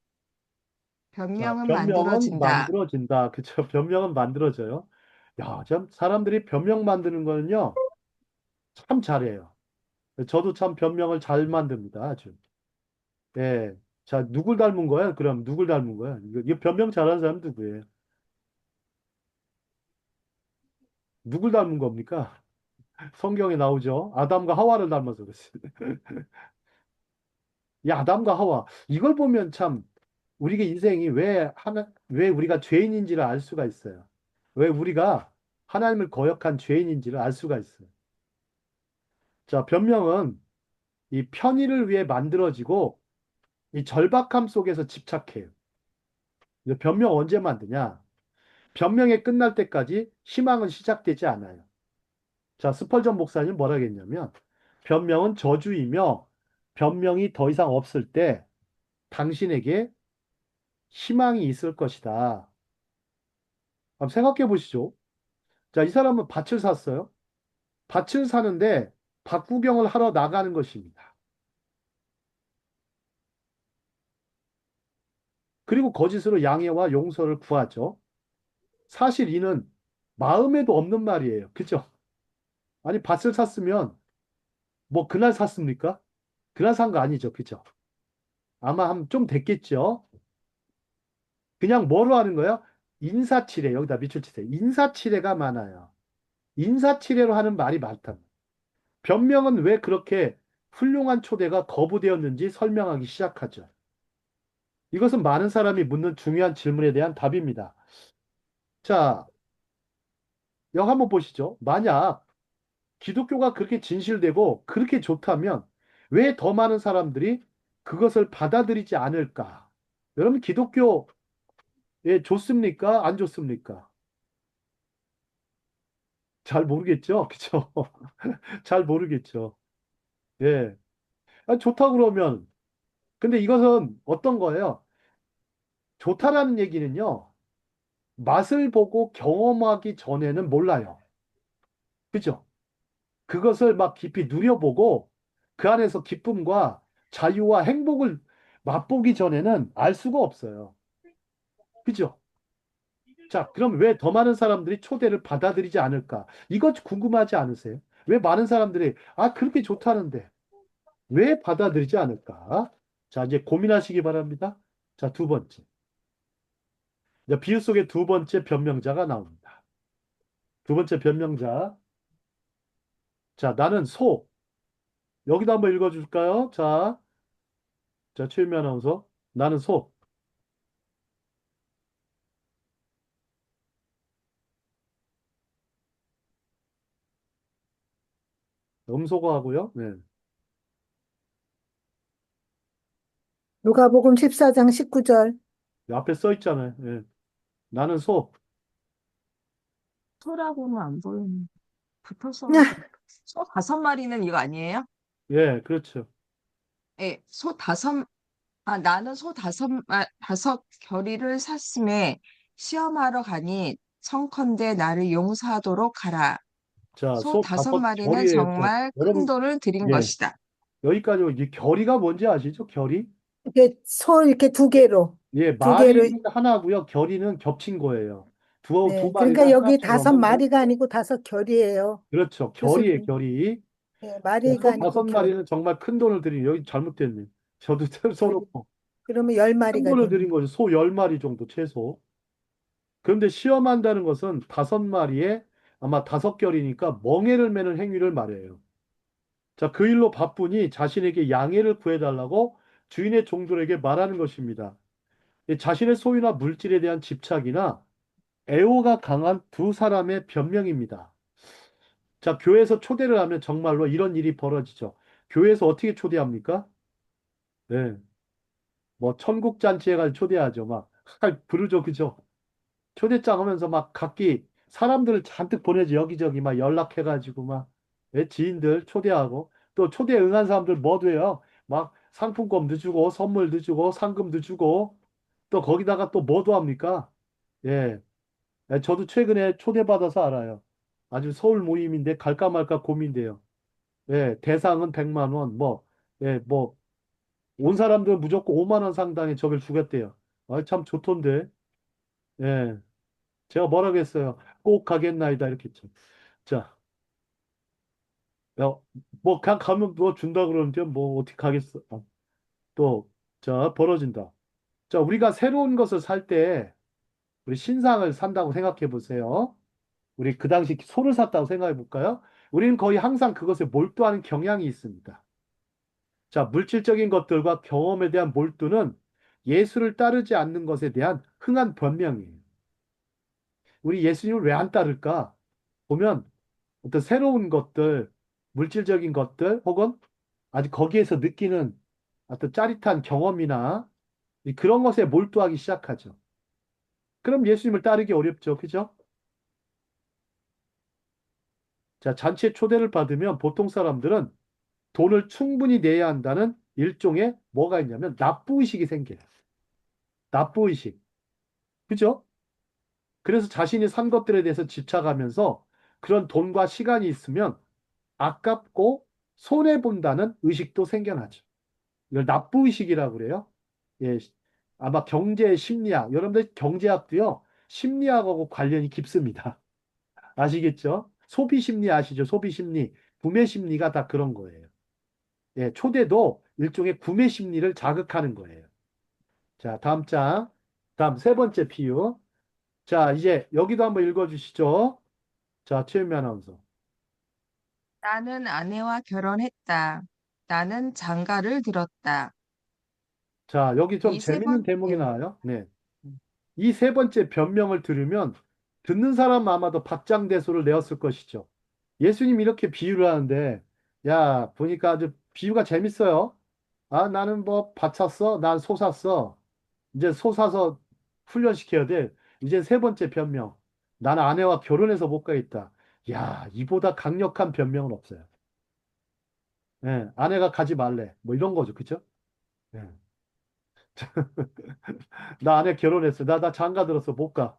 자, 변명은 변명은 만들어진다. 만들어진다. 그쵸? 변명은 만들어져요. 야, 참, 사람들이 변명 만드는 거는요, 참 잘해요. 저도 참 변명을 잘 만듭니다. 아주. 예. 자, 누굴 닮은 거야? 그럼 누굴 닮은 거야? 이거 변명 잘하는 사람 누구예요? 누굴 닮은 겁니까? 성경에 나오죠. 아담과 하와를 닮아서 그랬어요. 이 아담과 하와. 이걸 보면 참 우리의 인생이 왜 우리가 죄인인지를 알 수가 있어요. 왜 우리가 하나님을 거역한 죄인인지를 알 수가 있어요. 자, 변명은 이 편의를 위해 만들어지고 이 절박함 속에서 집착해요. 근데 변명 언제 만드냐? 변명이 끝날 때까지 희망은 시작되지 않아요. 자, 스펄전 목사님 뭐라 했냐면 변명은 저주이며 변명이 더 이상 없을 때 당신에게 희망이 있을 것이다. 한번 생각해 보시죠. 자, 이 사람은 밭을 샀어요. 밭을 사는데 밭 구경을 하러 나가는 것입니다. 그리고 거짓으로 양해와 용서를 구하죠. 사실 이는 마음에도 없는 말이에요. 그죠? 아니, 밭을 샀으면 뭐 그날 샀습니까? 그날 산 거 아니죠. 그죠? 아마 한 좀 됐겠죠. 그냥 뭐로 하는 거예요? 인사치레. 여기다 밑줄 치세요. 인사치레가 많아요. 인사치레로 하는 말이 많다. 변명은 왜 그렇게 훌륭한 초대가 거부되었는지 설명하기 시작하죠. 이것은 많은 사람이 묻는 중요한 질문에 대한 답입니다. 자, 여기 한번 보시죠. 만약 기독교가 그렇게 진실되고 그렇게 좋다면 왜 더 많은 사람들이 그것을 받아들이지 않을까? 여러분, 기독교에 좋습니까? 안 좋습니까? 잘 모르겠죠? 그쵸? 잘 모르겠죠. 예. 아, 좋다 그러면. 근데 이것은 어떤 거예요? 좋다라는 얘기는요, 맛을 보고 경험하기 전에는 몰라요. 그죠? 그것을 막 깊이 누려보고 그 안에서 기쁨과 자유와 행복을 맛보기 전에는 알 수가 없어요. 그죠? 자, 그럼 왜 더 많은 사람들이 초대를 받아들이지 않을까? 이거 궁금하지 않으세요? 왜 많은 사람들이, 아, 그렇게 좋다는데, 왜 받아들이지 않을까? 자, 이제 고민하시기 바랍니다. 자, 두 번째. 이제 비유 속의 두 번째 변명자가 나옵니다. 두 번째 변명자. 자, 나는 소. 여기도 한번 읽어줄까요? 자, 최유미 아나운서. 나는 소. 음소거 하고요. 네. 누가복음 14장 19절. 앞에 써 있잖아요. 예. 나는 소. 소라고는 안 보이는. 붙어서 소 5마리는 이거 아니에요? 예, 그렇죠. 예, 나는 소 5결의를 샀음에 시험하러 가니 청컨대 나를 용서하도록 하라. 자, 소 소 다섯 다섯 마리는 결이에요. 자, 정말 큰 여러분, 돈을 들인 예. 것이다. 여기까지 이 결이가 뭔지 아시죠? 결이? 이렇게 소 이렇게 두 개로. 예, 두 개로. 마리는 하나고요. 결이는 겹친 거예요. 두 네. 마리를 그러니까 여기 하나처럼 다섯 한다. 마리가 아니고 다섯 결이에요. 그렇죠. 결이에요, 교수님. 결이. 네, 마리가 소 아니고 다섯 결. 마리는 정말 큰 돈을 들인, 여기 잘못됐네. 저도 그럼- 써놓고. 그러면 열 큰 마리가 돈을 되는 들인 거죠. 소 10마리 정도 최소. 그런데 시험한다는 것은 5마리에 아마 5결이니까 멍에를 매는 행위를 말해요. 자, 그 일로 바쁘니 자신에게 양해를 구해달라고 주인의 종들에게 말하는 것입니다. 이 자신의 소유나 물질에 대한 집착이나 애호가 강한 두 사람의 변명입니다. 자, 교회에서 초대를 하면 정말로 이런 일이 벌어지죠. 교회에서 어떻게 초대합니까? 네. 뭐, 천국잔치 해가지고 초대하죠. 막, 부르죠. 그죠? 초대장 하면서 막 각기 사람들을 잔뜩 보내지. 여기저기 막 연락해가지고 막, 예, 지인들 초대하고, 또 초대 응한 사람들 뭐도 해요. 막 상품권도 주고, 선물도 주고, 상금도 주고, 또 거기다가 또 뭐도 합니까? 예. 예, 저도 최근에 초대받아서 알아요. 아주 서울 모임인데 갈까 말까 고민돼요. 예, 대상은 100만 원, 뭐, 예, 뭐, 온 사람들 무조건 5만 원 상당의 저걸 주겠대요. 아, 참 좋던데. 예, 제가 뭐라겠어요. 꼭 가겠나이다, 이렇게 했죠. 자, 야, 뭐, 그냥 가면 뭐 준다 그러는데, 뭐, 어떻게 가겠어. 또, 자, 벌어진다. 자, 우리가 새로운 것을 살 때, 우리 신상을 산다고 생각해 보세요. 우리 그 당시 소를 샀다고 생각해 볼까요? 우리는 거의 항상 그것에 몰두하는 경향이 있습니다. 자, 물질적인 것들과 경험에 대한 몰두는 예수를 따르지 않는 것에 대한 흥한 변명이에요. 우리 예수님을 왜 안 따를까? 보면 어떤 새로운 것들, 물질적인 것들, 혹은 아직 거기에서 느끼는 어떤 짜릿한 경험이나 그런 것에 몰두하기 시작하죠. 그럼 예수님을 따르기 어렵죠. 그죠? 자, 잔치에 초대를 받으면 보통 사람들은 돈을 충분히 내야 한다는 일종의 뭐가 있냐면 납부의식이 생겨요. 납부의식. 그죠? 그래서 자신이 산 것들에 대해서 집착하면서 그런 돈과 시간이 있으면 아깝고 손해본다는 의식도 생겨나죠. 이걸 납부의식이라고 그래요. 예, 아마 경제 심리학, 여러분들 경제학도요, 심리학하고 관련이 깊습니다. 아시겠죠? 소비 심리 아시죠? 소비 심리, 구매 심리가 다 그런 거예요. 예, 초대도 일종의 구매 심리를 자극하는 거예요. 자, 다음 장. 다음 세 번째 비유. 자, 이제 여기도 한번 읽어주시죠. 자, 최은미 아나운서. 나는 아내와 결혼했다. 나는 장가를 들었다. 자, 여기 좀 이 세 재밌는 번, 대목이 예. 나와요. 네. 이 세 번째 변명을 들으면 듣는 사람 아마도 박장대소를 내었을 것이죠. 예수님이 이렇게 비유를 하는데, 야, 보니까 아주 비유가 재밌어요. 아, 나는 뭐 밭 샀어? 난 소 샀어. 이제 소 사서 훈련시켜야 돼. 이제 세 번째 변명. 나는 아내와 결혼해서 못 가겠다. 야, 이보다 강력한 변명은 없어요. 예, 아내가 가지 말래. 뭐 이런 거죠. 그죠? 예. 나 아내 결혼했어. 나 장가 들었어. 못 가.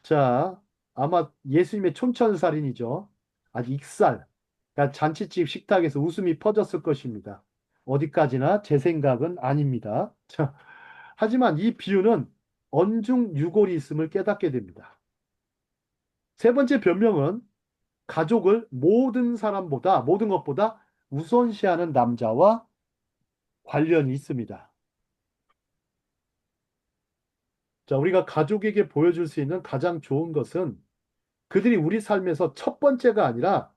자, 아마 예수님의 촌철살인이죠. 아주 익살. 그러니까 잔치집 식탁에서 웃음이 퍼졌을 것입니다. 어디까지나 제 생각은 아닙니다. 자, 하지만 이 비유는 언중유골이 있음을 깨닫게 됩니다. 세 번째 변명은 가족을 모든 것보다 우선시하는 남자와 관련이 있습니다. 자, 우리가 가족에게 보여줄 수 있는 가장 좋은 것은 그들이 우리 삶에서 첫 번째가 아니라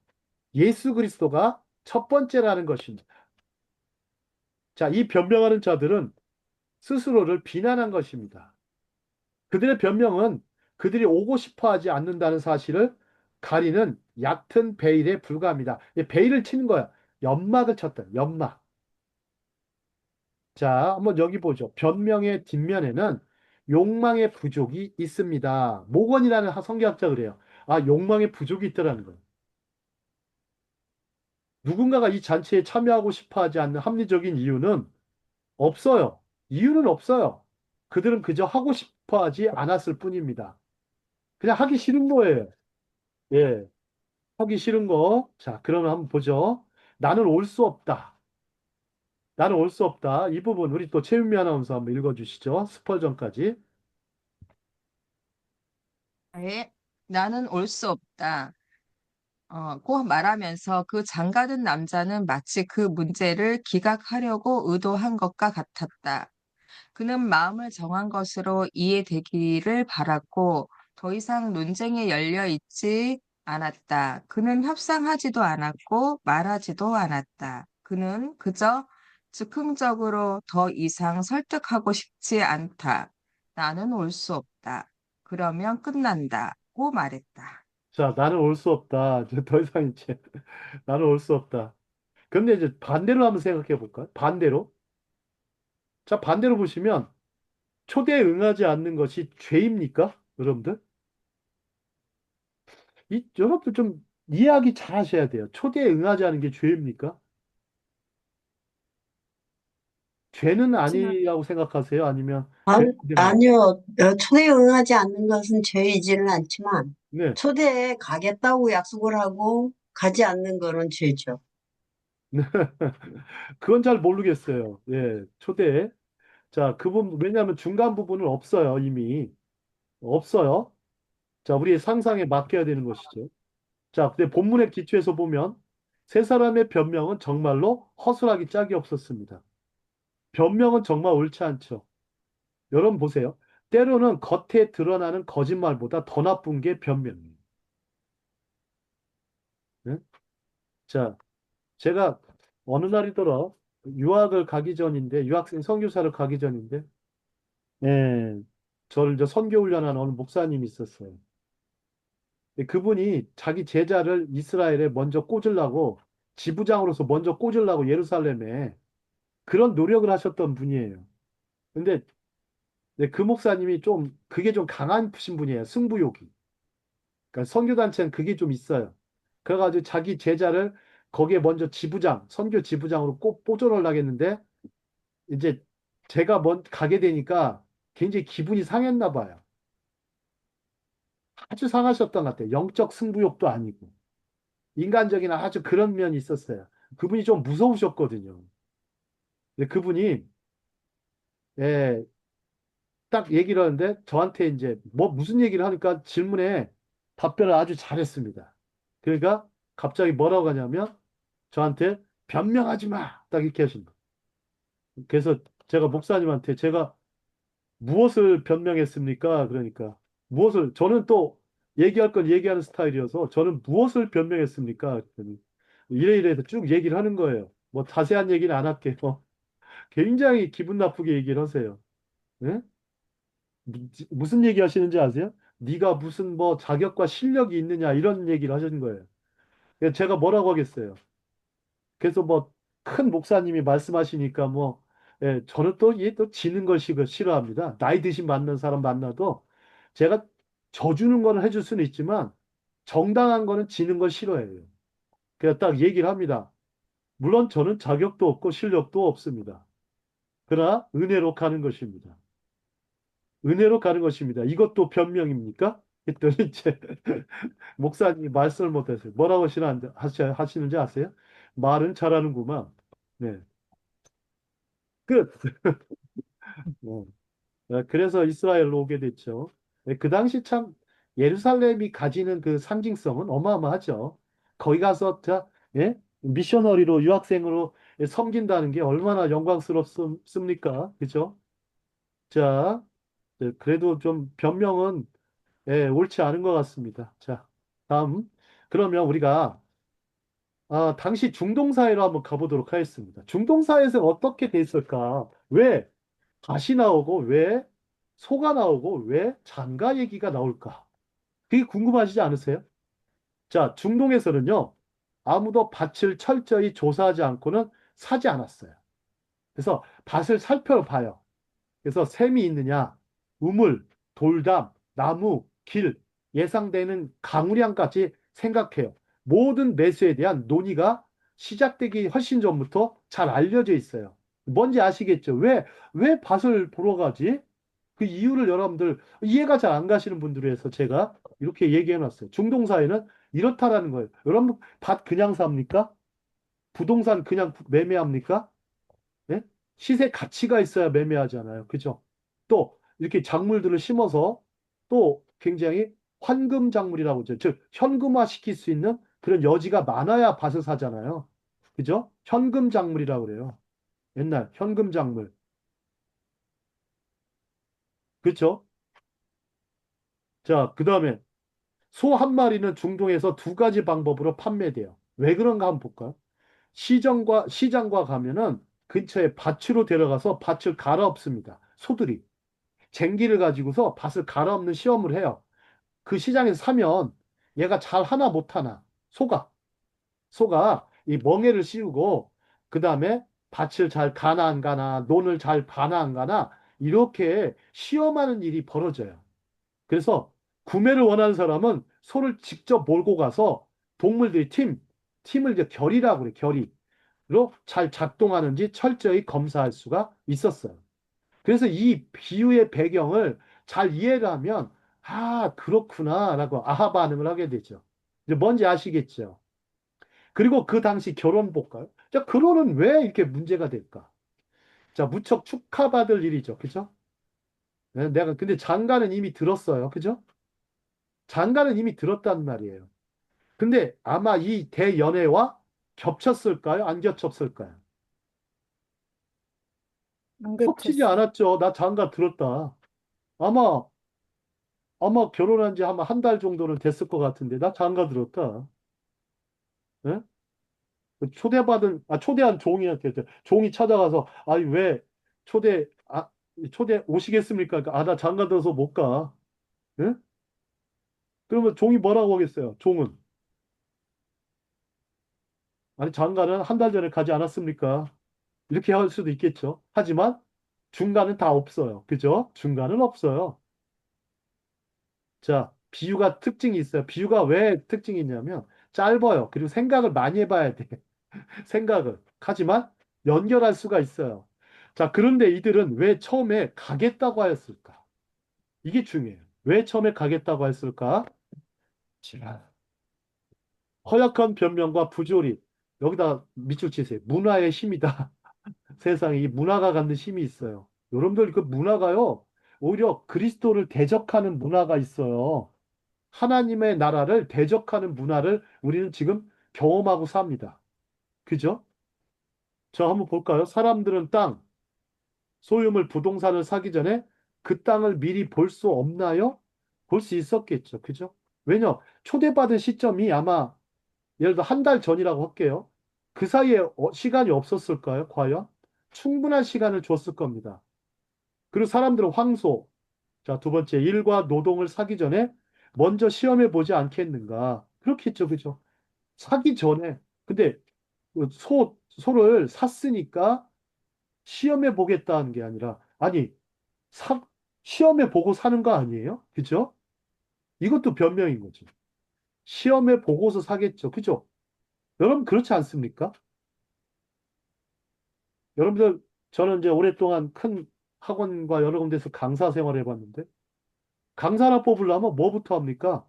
예수 그리스도가 첫 번째라는 것입니다. 자, 이 변명하는 자들은 스스로를 비난한 것입니다. 그들의 변명은 그들이 오고 싶어 하지 않는다는 사실을 가리는 얕은 베일에 불과합니다. 이 베일을 치는 거야. 연막을 쳤다. 연막. 자, 한번 여기 보죠. 변명의 뒷면에는 욕망의 부족이 있습니다. 모건이라는 성경학자 그래요. 아, 욕망의 부족이 있더라는 거예요. 누군가가 이 잔치에 참여하고 싶어 하지 않는 합리적인 이유는 없어요. 이유는 없어요. 그들은 그저 하고 싶어 하지 않았을 뿐입니다. 그냥 하기 싫은 거예요. 예. 하기 싫은 거. 자, 그러면 한번 보죠. 나는 올 수 없다. 나는 올 수 없다. 이 부분 우리 또 최윤미 아나운서 한번 읽어주시죠. 스펄전까지. 네. 나는 올 수 없다. 고 말하면서 그 장가든 남자는 마치 그 문제를 기각하려고 의도한 것과 같았다. 그는 마음을 정한 것으로 이해되기를 바랐고 더 이상 논쟁에 열려 있지 않았다. 그는 협상하지도 않았고 말하지도 않았다. 그는 그저 즉흥적으로 더 이상 설득하고 싶지 않다. 나는 올 수 없다. 그러면 끝난다고 말했다. 자, 나는 올 수 없다. 이제 더 이상 이제 나는 올 수 없다. 근데 이제 반대로 한번 생각해 볼까요? 반대로. 자, 반대로 보시면 초대에 응하지 않는 것이 죄입니까? 여러분들? 여러분들 좀 이해하기 잘 하셔야 돼요. 초대에 응하지 않은 게 죄입니까? 죄는 그렇지는 아니라고 생각하세요? 아니면 죄 아니, 되나요? 아니요. 초대에 응하지 않는 것은 죄이지는 않지만, 네. 초대에 가겠다고 약속을 하고 가지 않는 거는 죄죠. 그건 잘 모르겠어요. 예, 초대. 자, 그 부분, 왜냐하면 중간 부분은 없어요, 이미. 없어요. 자, 우리의 상상에 맡겨야 되는 것이죠. 자, 근데 본문의 기초에서 보면 세 사람의 변명은 정말로 허술하기 짝이 없었습니다. 변명은 정말 옳지 않죠. 여러분 보세요. 때로는 겉에 드러나는 거짓말보다 더 나쁜 게 변명이에요. 네? 자, 제가 어느 날이더라 유학을 가기 전인데 유학생 선교사를 가기 전인데 예, 저를 이제 선교 훈련하는 어느 목사님이 있었어요. 근데 그분이 자기 제자를 이스라엘에 먼저 꽂으려고 지부장으로서 먼저 꽂으려고 예루살렘에 그런 노력을 하셨던 분이에요. 근데 그 목사님이 좀 그게 좀 강하신 분이에요. 승부욕이. 그러니까 선교단체는 그게 좀 있어요. 그래가지고 자기 제자를 거기에 먼저 선교 지부장으로 꼭 꽂아놓으려고 했는데 이제 제가 가게 되니까 굉장히 기분이 상했나 봐요. 아주 상하셨던 것 같아요. 영적 승부욕도 아니고. 인간적인 아주 그런 면이 있었어요. 그분이 좀 무서우셨거든요. 근데 그분이, 예, 딱 얘기를 하는데 저한테 이제 뭐 무슨 얘기를 하니까 질문에 답변을 아주 잘했습니다. 그러니까 갑자기 뭐라고 하냐면 저한테 변명하지 마. 딱 이렇게 하신 거예요. 그래서 제가 목사님한테 제가 무엇을 변명했습니까? 그러니까 무엇을 저는 또 얘기할 건 얘기하는 스타일이어서 저는 무엇을 변명했습니까? 그랬더니 이래 이래 해서 쭉 얘기를 하는 거예요. 뭐 자세한 얘기는 안 할게요. 굉장히 기분 나쁘게 얘기를 하세요. 예? 무슨 얘기 하시는지 아세요? 네가 무슨 뭐 자격과 실력이 있느냐 이런 얘기를 하시는 거예요. 그래서 제가 뭐라고 하겠어요. 그래서 뭐 큰 목사님이 말씀하시니까 뭐 예, 저는 또 이게 또 지는 걸 싫어합니다. 나이 드신 만난 사람 만나도 제가 져주는 거는 해줄 수는 있지만 정당한 거는 지는 걸 싫어해요. 그래서 딱 얘기를 합니다. 물론 저는 자격도 없고 실력도 없습니다. 그러나 은혜로 가는 것입니다. 은혜로 가는 것입니다. 이것도 변명입니까? 했더니 이제 목사님이 말씀을 못하세요. 뭐라고 하시는지 아세요? 말은 잘하는구만. 네. 끝. 어. 그래서 이스라엘로 오게 됐죠. 그 당시 참 예루살렘이 가지는 그 상징성은 어마어마하죠. 거기 가서 예? 미셔너리로 유학생으로 섬긴다는 게 얼마나 영광스럽습니까? 그죠? 자, 그래도 좀 변명은 옳지 않은 것 같습니다. 자, 다음. 그러면 우리가 당시 중동사회로 한번 가보도록 하겠습니다. 중동사회에서 어떻게 됐을까? 왜 밭이 나오고 왜 소가 나오고 왜 장가 얘기가 나올까? 그게 궁금하시지 않으세요? 자, 중동에서는요, 아무도 밭을 철저히 조사하지 않고는 사지 않았어요. 그래서 밭을 살펴봐요. 그래서 샘이 있느냐, 우물, 돌담, 나무, 길, 예상되는 강우량까지 생각해요. 모든 매수에 대한 논의가 시작되기 훨씬 전부터 잘 알려져 있어요. 뭔지 아시겠죠? 왜 밭을 보러 가지? 그 이유를 여러분들 이해가 잘 안 가시는 분들을 위해서 제가 이렇게 얘기해 놨어요. 중동사회는 이렇다라는 거예요. 여러분, 밭 그냥 삽니까? 부동산 그냥 매매합니까? 예? 시세 가치가 있어야 매매하잖아요. 그죠? 또 이렇게 작물들을 심어서 또 굉장히 환금 작물이라고 하죠. 즉 현금화 시킬 수 있는 그런 여지가 많아야 밭을 사잖아요. 그죠? 현금 작물이라고 그래요. 옛날 현금 작물. 그렇죠? 자, 그다음에 소 한 마리는 중동에서 두 가지 방법으로 판매돼요. 왜 그런가 한번 볼까요? 시장과 가면은 근처에 밭으로 데려가서 밭을 갈아엎습니다. 소들이. 쟁기를 가지고서 밭을 갈아엎는 시험을 해요. 그 시장에서 사면 얘가 잘 하나 못 하나. 소가 이 멍에를 씌우고 그 다음에 밭을 잘 가나 안 가나 논을 잘 가나 안 가나 이렇게 시험하는 일이 벌어져요. 그래서 구매를 원하는 사람은 소를 직접 몰고 가서 동물들이 팀을 이제 결이라고 그래, 결의로 잘 작동하는지 철저히 검사할 수가 있었어요. 그래서 이 비유의 배경을 잘 이해를 하면, 그렇구나라고 아하 반응을 하게 되죠. 이제 뭔지 아시겠죠? 그리고 그 당시 결혼 볼까요? 자, 결혼은 왜 이렇게 문제가 될까? 자, 무척 축하받을 일이죠. 그죠? 근데 장가는 이미 들었어요. 그죠? 장가는 이미 들었단 말이에요. 근데 아마 이 대연애와 겹쳤을까요? 안 겹쳤을까요? 안 겹치지 겹쳤어요. 않았죠. 나 장가 들었다. 아마, 아마 결혼한 지 아마 한 달 정도는 됐을 것 같은데, 나 장가 들었다. 예? 초대한 종이한테, 종이 찾아가서, 아니, 왜 초대 오시겠습니까? 그러니까, 나 장가 들어서 못 가. 예? 그러면 종이 뭐라고 하겠어요? 종은. 아니, 장가는 한 달 전에 가지 않았습니까? 이렇게 할 수도 있겠죠. 하지만 중간은 다 없어요. 그죠? 중간은 없어요. 자, 비유가 특징이 있어요. 비유가 왜 특징이 있냐면 짧아요. 그리고 생각을 많이 해봐야 돼. 생각을. 하지만 연결할 수가 있어요. 자, 그런데 이들은 왜 처음에 가겠다고 하였을까? 이게 중요해요. 왜 처음에 가겠다고 했을까? 자, 허약한 변명과 부조리. 여기다 밑줄 치세요. 문화의 힘이다. 세상에 이 문화가 갖는 힘이 있어요. 여러분들 그 문화가요. 오히려 그리스도를 대적하는 문화가 있어요. 하나님의 나라를 대적하는 문화를 우리는 지금 경험하고 삽니다. 그죠? 저 한번 볼까요? 사람들은 땅, 소유물, 부동산을 사기 전에 그 땅을 미리 볼 수 없나요? 볼 수 있었겠죠. 그죠? 왜냐? 초대받은 시점이 아마 예를 들어 한 달 전이라고 할게요. 그 사이에 시간이 없었을까요? 과연? 충분한 시간을 줬을 겁니다. 그리고 사람들은 황소, 자, 두 번째, 일과 노동을 사기 전에 먼저 시험해 보지 않겠는가? 그렇겠죠. 그죠? 사기 전에. 근데 그 소를 샀으니까 시험해 보겠다는 게 아니라, 아니, 사, 시험해 보고 사는 거 아니에요? 그죠? 이것도 변명인 거죠. 시험해 보고서 사겠죠. 그죠? 여러분, 그렇지 않습니까? 여러분들, 저는 이제 오랫동안 큰 학원과 여러 군데서 강사 생활을 해봤는데, 강사나 뽑으려면 뭐부터 합니까?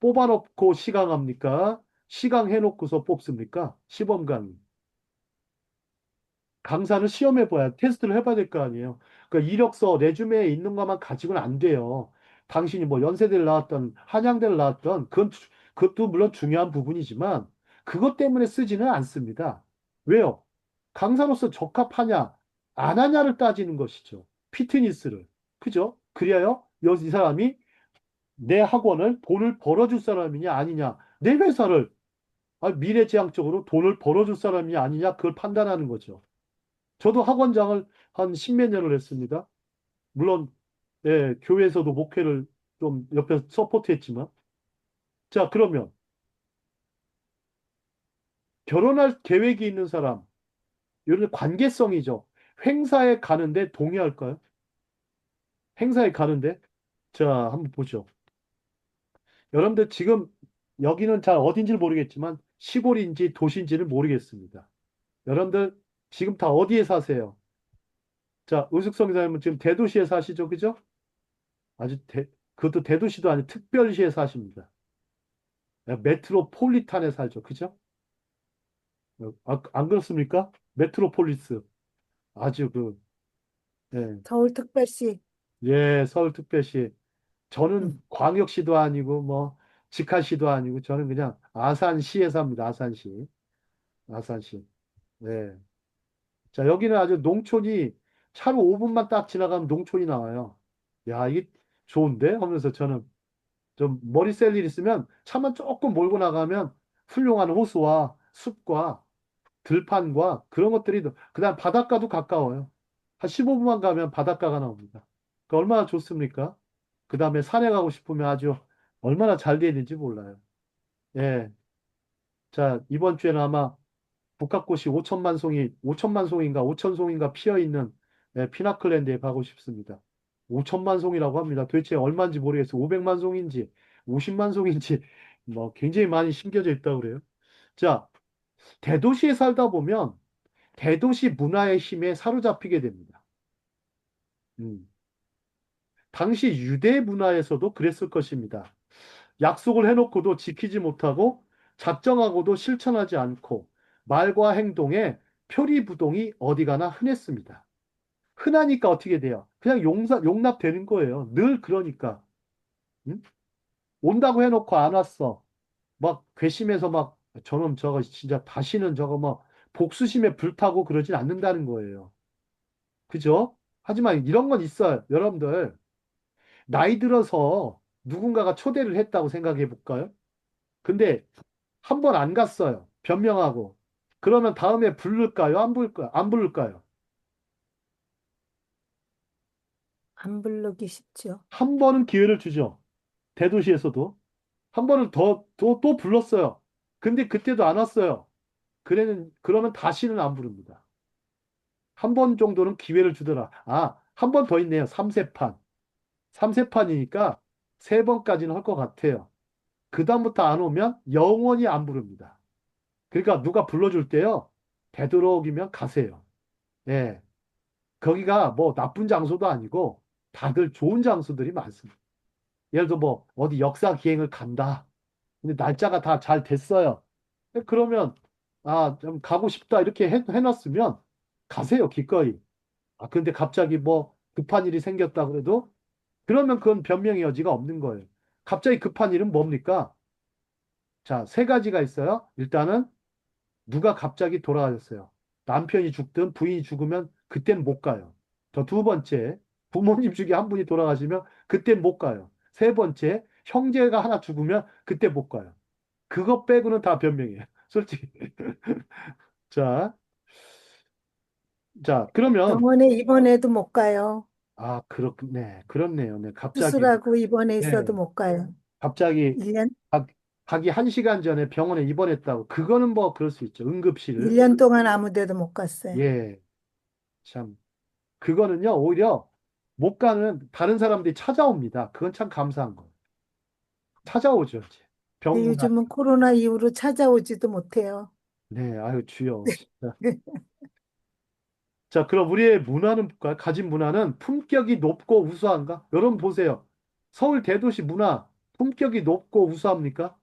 뽑아놓고 시강합니까? 시강해놓고서 뽑습니까? 시범 강의. 강사는 시험해봐야, 테스트를 해봐야 될 거 아니에요. 그러니까 이력서, 레주메에 있는 것만 가지고는 안 돼요. 당신이 뭐 연세대를 나왔던, 한양대를 나왔던, 그것도 물론 중요한 부분이지만, 그것 때문에 쓰지는 않습니다. 왜요? 강사로서 적합하냐, 안 하냐를 따지는 것이죠. 피트니스를. 그죠? 그래야 이 사람이 내 학원을 돈을 벌어줄 사람이냐, 아니냐, 내 회사를 미래지향적으로 돈을 벌어줄 사람이냐, 아니냐, 그걸 판단하는 거죠. 저도 학원장을 한 십몇 년을 했습니다. 물론, 예, 교회에서도 목회를 좀 옆에서 서포트했지만. 자, 그러면 결혼할 계획이 있는 사람, 이런 관계성이죠. 행사에 가는데 동의할까요? 행사에 가는데? 자, 한번 보죠. 여러분들 지금 여기는 잘 어딘지 모르겠지만 시골인지 도시인지는 모르겠습니다. 여러분들 지금 다 어디에 사세요? 자, 의숙성 이사님은 지금 대도시에 사시죠, 그죠? 아주 그것도 대도시도 아니고 특별시에 사십니다. 메트로폴리탄에 살죠, 그죠? 안 그렇습니까? 메트로폴리스. 아주 예, 서울특별시. 예, 서울특별시. 저는 광역시도 아니고, 뭐, 직할시도 아니고, 저는 그냥 아산시에 삽니다, 아산시. 아산시. 예. 자, 여기는 아주 농촌이 차로 5분만 딱 지나가면 농촌이 나와요. 야, 이게 좋은데? 하면서 저는 좀 머리 셀 일 있으면 차만 조금 몰고 나가면 훌륭한 호수와 숲과 들판과 그런 것들이, 그다음 바닷가도 가까워요. 한 15분만 가면 바닷가가 나옵니다. 그 얼마나 좋습니까? 그 다음에 산에 가고 싶으면 아주 얼마나 잘 되어 있는지 몰라요. 예. 자, 이번 주에는 아마 북각꽃이 5천만 송인가 5천 송인가 피어 있는 피나클랜드에 가고 싶습니다. 5천만 송이라고 합니다. 도대체 얼마인지 모르겠어요. 500만 송인지 50만 송인지 뭐 굉장히 많이 심겨져 있다고 그래요. 자, 대도시에 살다 보면 대도시 문화의 힘에 사로잡히게 됩니다. 음. 당시 유대 문화에서도 그랬을 것입니다. 약속을 해놓고도 지키지 못하고 작정하고도 실천하지 않고 말과 행동에 표리부동이 어디 가나 흔했습니다. 흔하니까 어떻게 돼요? 그냥 용납되는 거예요. 늘 그러니까. 응? 온다고 해놓고 안 왔어. 막 괘씸해서 막 저놈 저거 진짜 다시는 저거 뭐 복수심에 불타고 그러진 않는다는 거예요. 그죠? 하지만 이런 건 있어요. 여러분들, 나이 들어서 누군가가 초대를 했다고 생각해 볼까요? 근데 한 번 안 갔어요. 변명하고. 그러면 다음에 부를까요? 안 부를까요? 안 부를까요? 안 부르기 쉽죠. 한 번은 기회를 주죠. 대도시에서도. 한 번은 또 불렀어요. 근데 그때도 안 왔어요. 그러면 다시는 안 부릅니다. 한 번 정도는 기회를 주더라. 아, 한 번 더 있네요. 3세판. 3세판이니까 3번까지는 할 것 같아요. 그다음부터 안 오면 영원히 안 부릅니다. 그러니까 누가 불러줄 때요. 되도록이면 가세요. 예. 거기가 뭐 나쁜 장소도 아니고 다들 좋은 장소들이 많습니다. 예를 들어 뭐 어디 역사 기행을 간다. 근데 날짜가 다 잘 됐어요. 그러면 좀 가고 싶다 이렇게 해놨으면 가세요, 기꺼이. 근데 갑자기 뭐 급한 일이 생겼다 그래도 그러면 그건 변명의 여지가 없는 거예요. 갑자기 급한 일은 뭡니까? 자, 세 가지가 있어요. 일단은 누가 갑자기 돌아가셨어요. 남편이 죽든 부인이 죽으면 그땐 못 가요. 저 두 번째, 부모님 중에 한 분이 돌아가시면 그땐 못 가요. 세 번째, 형제가 하나 죽으면 그때 못 가요. 그거 빼고는 다 변명이에요. 솔직히. 자, 자, 그러면, 병원에 입원해도 못 가요. 네, 그렇네요. 네, 갑자기, 수술하고 입원해 있어도 네, 못 가요. 갑자기 1년, 가기 1시간 전에 병원에 입원했다고. 그거는 뭐 그럴 수 있죠. 응급실. 1년 동안 아무 데도 못 갔어요. 예, 참. 그거는요, 오히려 못 가는 다른 사람들이 찾아옵니다. 그건 참 감사한 거예요. 찾아오죠, 이제. 근데 병문안. 요즘은 코로나 이후로 찾아오지도 못해요. 네, 아유, 주여, 진짜. 자, 그럼 우리의 문화는 볼까요? 가진 문화는 품격이 높고 우수한가? 여러분 보세요. 서울 대도시 문화, 품격이 높고 우수합니까?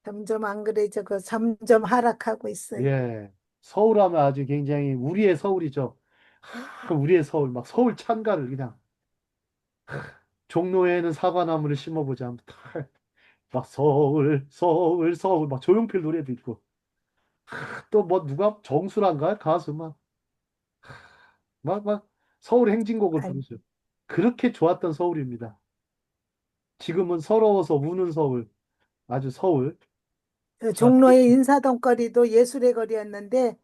점점 안 그래져. 그 점점 하락하고 있어요. 예. 서울 하면 아주 굉장히 우리의 서울이죠. 우리의 서울, 막 서울 찬가를 그냥. 종로에는 사과나무를 심어보자. 막 서울, 서울, 서울, 막 조용필 노래도 있고. 또 뭐 누가 정수란가? 가수 막 서울 행진곡을 아니, 부르죠. 그렇게 좋았던 서울입니다. 지금은 서러워서 우는 서울. 아주 서울. 그 자, 종로의 인사동 거리도 예술의 거리였는데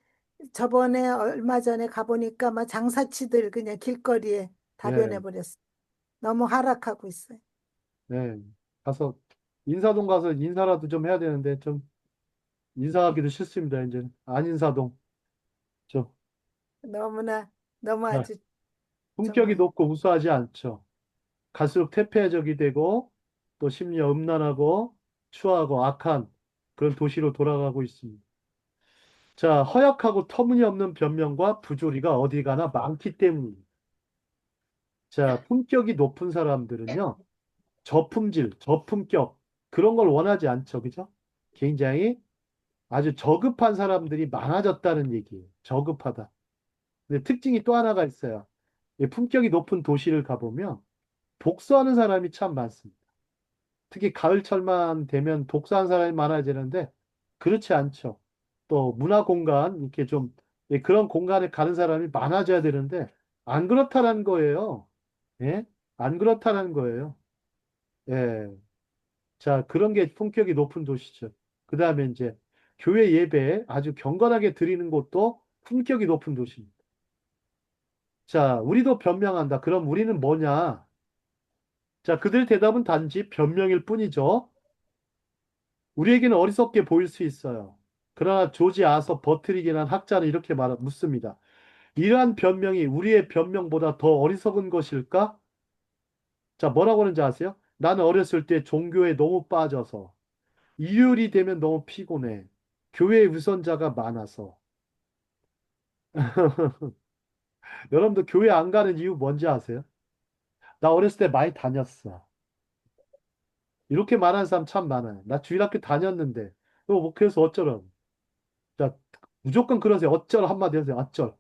저번에 얼마 전에 가보니까 막 장사치들 그냥 길거리에 다 예, 변해버렸어. 너무 하락하고 있어요. 네. 가서, 인사동 가서 인사라도 좀 해야 되는데, 좀, 인사하기도 싫습니다, 이제. 안인사동. 저, 너무나 너무 자, 아주 품격이 정말 높고 우수하지 않죠. 갈수록 퇴폐적이 되고, 또 심리가 음란하고, 추하고 악한 그런 도시로 돌아가고 있습니다. 자, 허약하고 터무니없는 변명과 부조리가 어디 가나 많기 때문입니다. 자, 품격이 높은 사람들은요, 저품질, 저품격, 그런 걸 원하지 않죠. 그죠? 굉장히 아주 저급한 사람들이 많아졌다는 얘기예요. 저급하다. 근데 특징이 또 하나가 있어요. 이 품격이 높은 도시를 가보면 독서하는 사람이 참 많습니다. 특히 가을철만 되면 독서하는 사람이 많아지는데 그렇지 않죠. 또 문화 공간, 이렇게 좀 그런 공간에 가는 사람이 많아져야 되는데 안 그렇다는 거예요. 예? 안 그렇다는 거예요. 예. 자, 그런 게 품격이 높은 도시죠. 그 다음에 이제 교회 예배 아주 경건하게 드리는 곳도 품격이 높은 도시입니다. 자, 우리도 변명한다. 그럼 우리는 뭐냐? 자, 그들 대답은 단지 변명일 뿐이죠. 우리에게는 어리석게 보일 수 있어요. 그러나 조지 아서 버트릭이라는 학자는 이렇게 묻습니다. 이러한 변명이 우리의 변명보다 더 어리석은 것일까? 자, 뭐라고 하는지 아세요? 나는 어렸을 때 종교에 너무 빠져서 일요일이 되면 너무 피곤해. 교회 우선자가 많아서. 여러분도 교회 안 가는 이유 뭔지 아세요? 나 어렸을 때 많이 다녔어. 이렇게 말하는 사람 참 많아요. 나 주일학교 다녔는데. 그래서 어쩌라고. 자, 무조건 그러세요. 어쩔 한마디 하세요. 어쩔.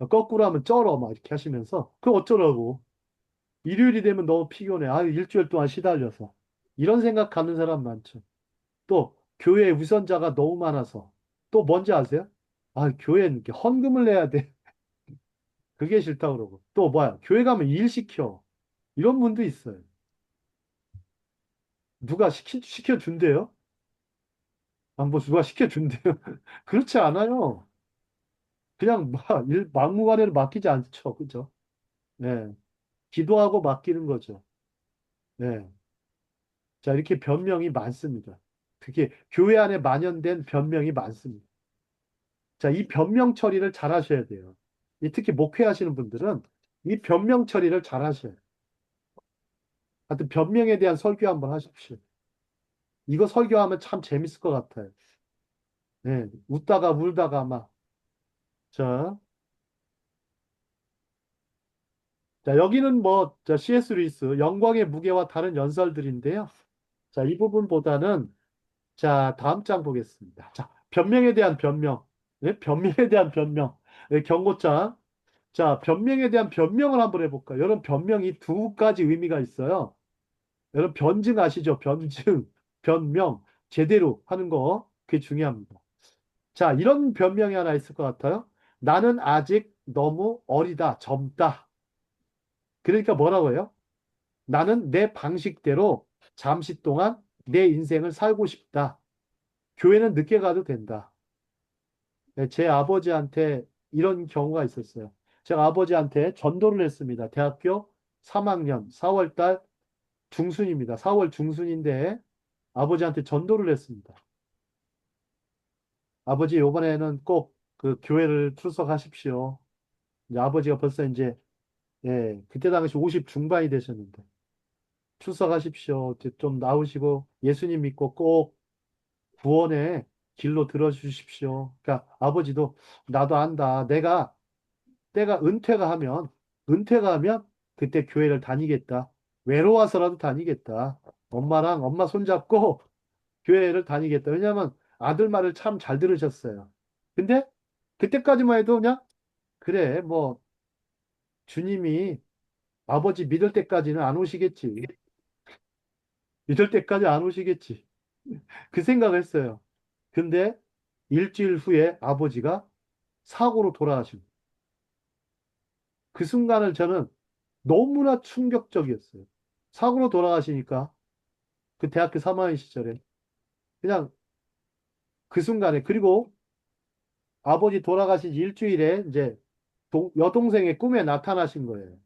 거꾸로 하면 쩔어. 막 이렇게 하시면서. 그 어쩌라고. 일요일이 되면 너무 피곤해. 일주일 동안 시달려서. 이런 생각 갖는 사람 많죠. 또, 교회 우선자가 너무 많아서. 또 뭔지 아세요? 교회는 이렇게 헌금을 내야 돼. 그게 싫다 그러고. 또 뭐야? 교회 가면 일 시켜. 이런 분도 있어요. 누가 시켜준대요? 뭐 누가 시켜준대요? 그렇지 않아요. 그냥 막무가내로 맡기지 않죠. 그죠? 네. 기도하고 맡기는 거죠. 네. 자, 이렇게 변명이 많습니다. 특히 교회 안에 만연된 변명이 많습니다. 자, 이 변명 처리를 잘 하셔야 돼요. 특히 목회하시는 분들은 이 변명 처리를 잘 하셔야 돼요. 하여튼 변명에 대한 설교 한번 하십시오. 이거 설교하면 참 재밌을 것 같아요. 네. 웃다가 울다가 막. 자, 자, 여기는 뭐, C.S. 루이스, 영광의 무게와 다른 연설들인데요. 자, 이 부분보다는, 자, 다음 장 보겠습니다. 자, 변명에 대한 변명. 네? 변명에 대한 변명. 네, 경고장. 자, 변명에 대한 변명을 한번 해볼까요? 여러분, 변명이 두 가지 의미가 있어요. 여러분, 변증 아시죠? 변증, 변명, 제대로 하는 거. 그게 중요합니다. 자, 이런 변명이 하나 있을 것 같아요. 나는 아직 너무 어리다, 젊다. 그러니까 뭐라고 해요? 나는 내 방식대로 잠시 동안 내 인생을 살고 싶다. 교회는 늦게 가도 된다. 네, 제 아버지한테 이런 경우가 있었어요. 제가 아버지한테 전도를 했습니다. 대학교 3학년 4월 달 중순입니다. 4월 중순인데 아버지한테 전도를 했습니다. 아버지, 이번에는 꼭 그 교회를 출석하십시오. 이제 아버지가 벌써 이제, 예, 그때 당시 50 중반이 되셨는데, 출석하십시오. 이제 좀 나오시고 예수님 믿고 꼭 구원의 길로 들어주십시오. 그러니까 아버지도 나도 안다. 내가 때가 은퇴가 하면 그때 교회를 다니겠다. 외로워서라도 다니겠다. 엄마 손잡고 교회를 다니겠다. 왜냐하면 아들 말을 참 잘 들으셨어요. 근데 그때까지만 해도 그냥 그래 뭐 주님이 아버지 믿을 때까지는 안 오시겠지. 믿을 때까지 안 오시겠지. 그 생각을 했어요. 근데 일주일 후에 아버지가 사고로 돌아가신 그 순간을 저는 너무나 충격적이었어요. 사고로 돌아가시니까 그 대학교 3학년 시절에 그냥 그 순간에 그리고 아버지 돌아가신 일주일에 이제 여동생의 꿈에 나타나신 거예요.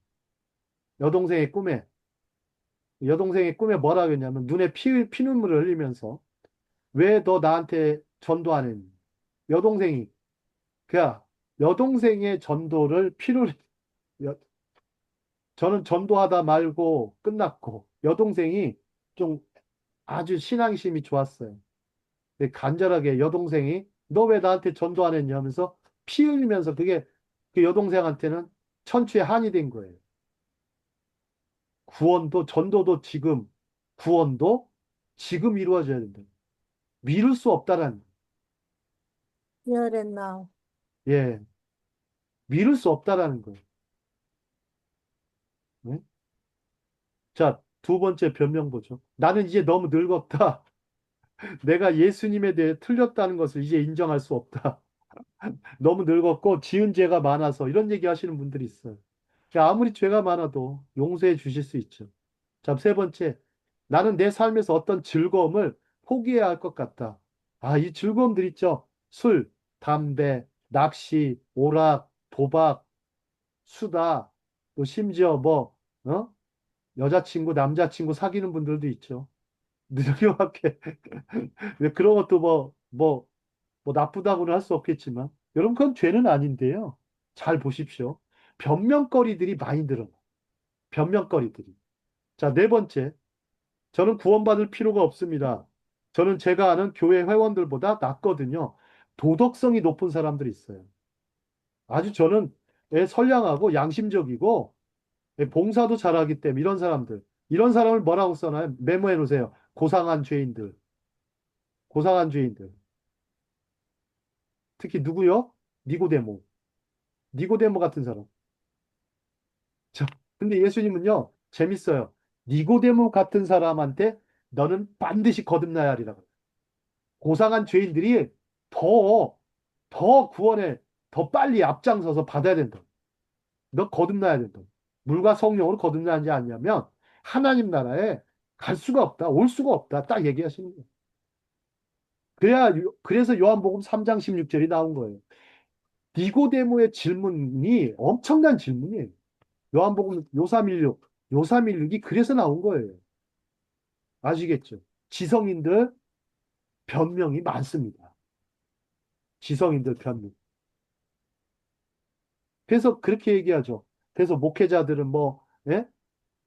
여동생의 꿈에 여동생의 꿈에 뭐라 그랬냐면 눈에 피눈물을 흘리면서 왜 너 나한테 전도 안 했니? 여동생이 그야 여동생의 전도를 여- 저는 전도하다 말고 끝났고 여동생이 좀 아주 신앙심이 좋았어요. 간절하게 여동생이 너 왜 나한테 전도 안 했냐 하면서 피 흘리면서 그게 그 여동생한테는 천추의 한이 된 거예요. 구원도 전도도 지금 구원도 지금 이루어져야 된다. 미룰 수 없다라는 Here and now. 예 미룰 수 없다라는 거예요. 네? 자, 두 번째 변명 보죠. 나는 이제 너무 늙었다. 내가 예수님에 대해 틀렸다는 것을 이제 인정할 수 없다. 너무 늙었고 지은 죄가 많아서 이런 얘기 하시는 분들이 있어요. 그러니까 아무리 죄가 많아도 용서해 주실 수 있죠. 자, 세 번째. 나는 내 삶에서 어떤 즐거움을 포기해야 할 것 같다. 아, 이 즐거움들 있죠. 술, 담배, 낚시, 오락, 도박, 수다, 또 심지어 뭐, 여자친구, 남자친구 사귀는 분들도 있죠. 능력하게. 그런 것도 뭐 나쁘다고는 할 수 없겠지만, 여러분, 그건 죄는 아닌데요. 잘 보십시오. 변명거리들이 많이 늘어나. 변명거리들이. 자, 네 번째. 저는 구원받을 필요가 없습니다. 저는 제가 아는 교회 회원들보다 낫거든요. 도덕성이 높은 사람들이 있어요. 아주 저는 선량하고 양심적이고 봉사도 잘하기 때문에 이런 사람들. 이런 사람을 뭐라고 써놔요? 메모해 놓으세요. 고상한 죄인들. 고상한 죄인들. 특히 누구요? 니고데모. 니고데모 같은 사람. 자, 근데 예수님은요, 재밌어요. 니고데모 같은 사람한테 너는 반드시 거듭나야 하리라고. 고상한 죄인들이 더, 더 구원에 더 빨리 앞장서서 받아야 된다. 너 거듭나야 된다. 물과 성령으로 거듭나지 않냐면 하나님 나라에 갈 수가 없다. 올 수가 없다. 딱 얘기하시는 거예요. 그래서 요한복음 3장 16절이 나온 거예요. 니고데모의 질문이 엄청난 질문이에요. 요한복음 요삼일육이 그래서 나온 거예요. 아시겠죠? 지성인들 변명이 많습니다. 지성인들 변명. 그래서 그렇게 얘기하죠. 그래서 목회자들은 뭐, 예?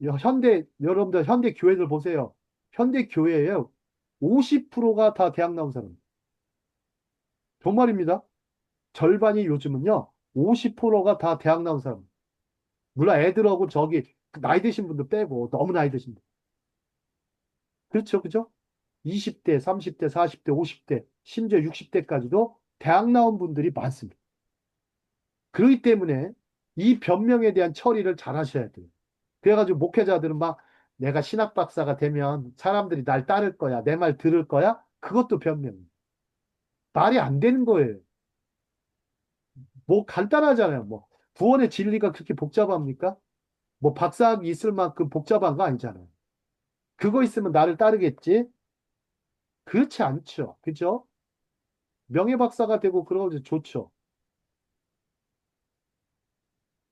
여러분들 현대 교회들 보세요. 현대 교회에 50%가 다 대학 나온 사람. 정말입니다. 절반이 요즘은요, 50%가 다 대학 나온 사람. 물론 애들하고 저기 나이 드신 분들 빼고 너무 나이 드신 분. 그렇죠, 그죠? 20대, 30대, 40대, 50대, 심지어 60대까지도 대학 나온 분들이 많습니다. 그렇기 때문에 이 변명에 대한 처리를 잘 하셔야 돼요. 그래가지고 목회자들은 막 내가 신학 박사가 되면 사람들이 날 따를 거야, 내 말 들을 거야? 그것도 변명이에요. 말이 안 되는 거예요. 뭐 간단하잖아요. 뭐 구원의 진리가 그렇게 복잡합니까? 뭐 박사학위 있을 만큼 복잡한 거 아니잖아요. 그거 있으면 나를 따르겠지? 그렇지 않죠. 그죠? 명예박사가 되고 그런 거 좋죠.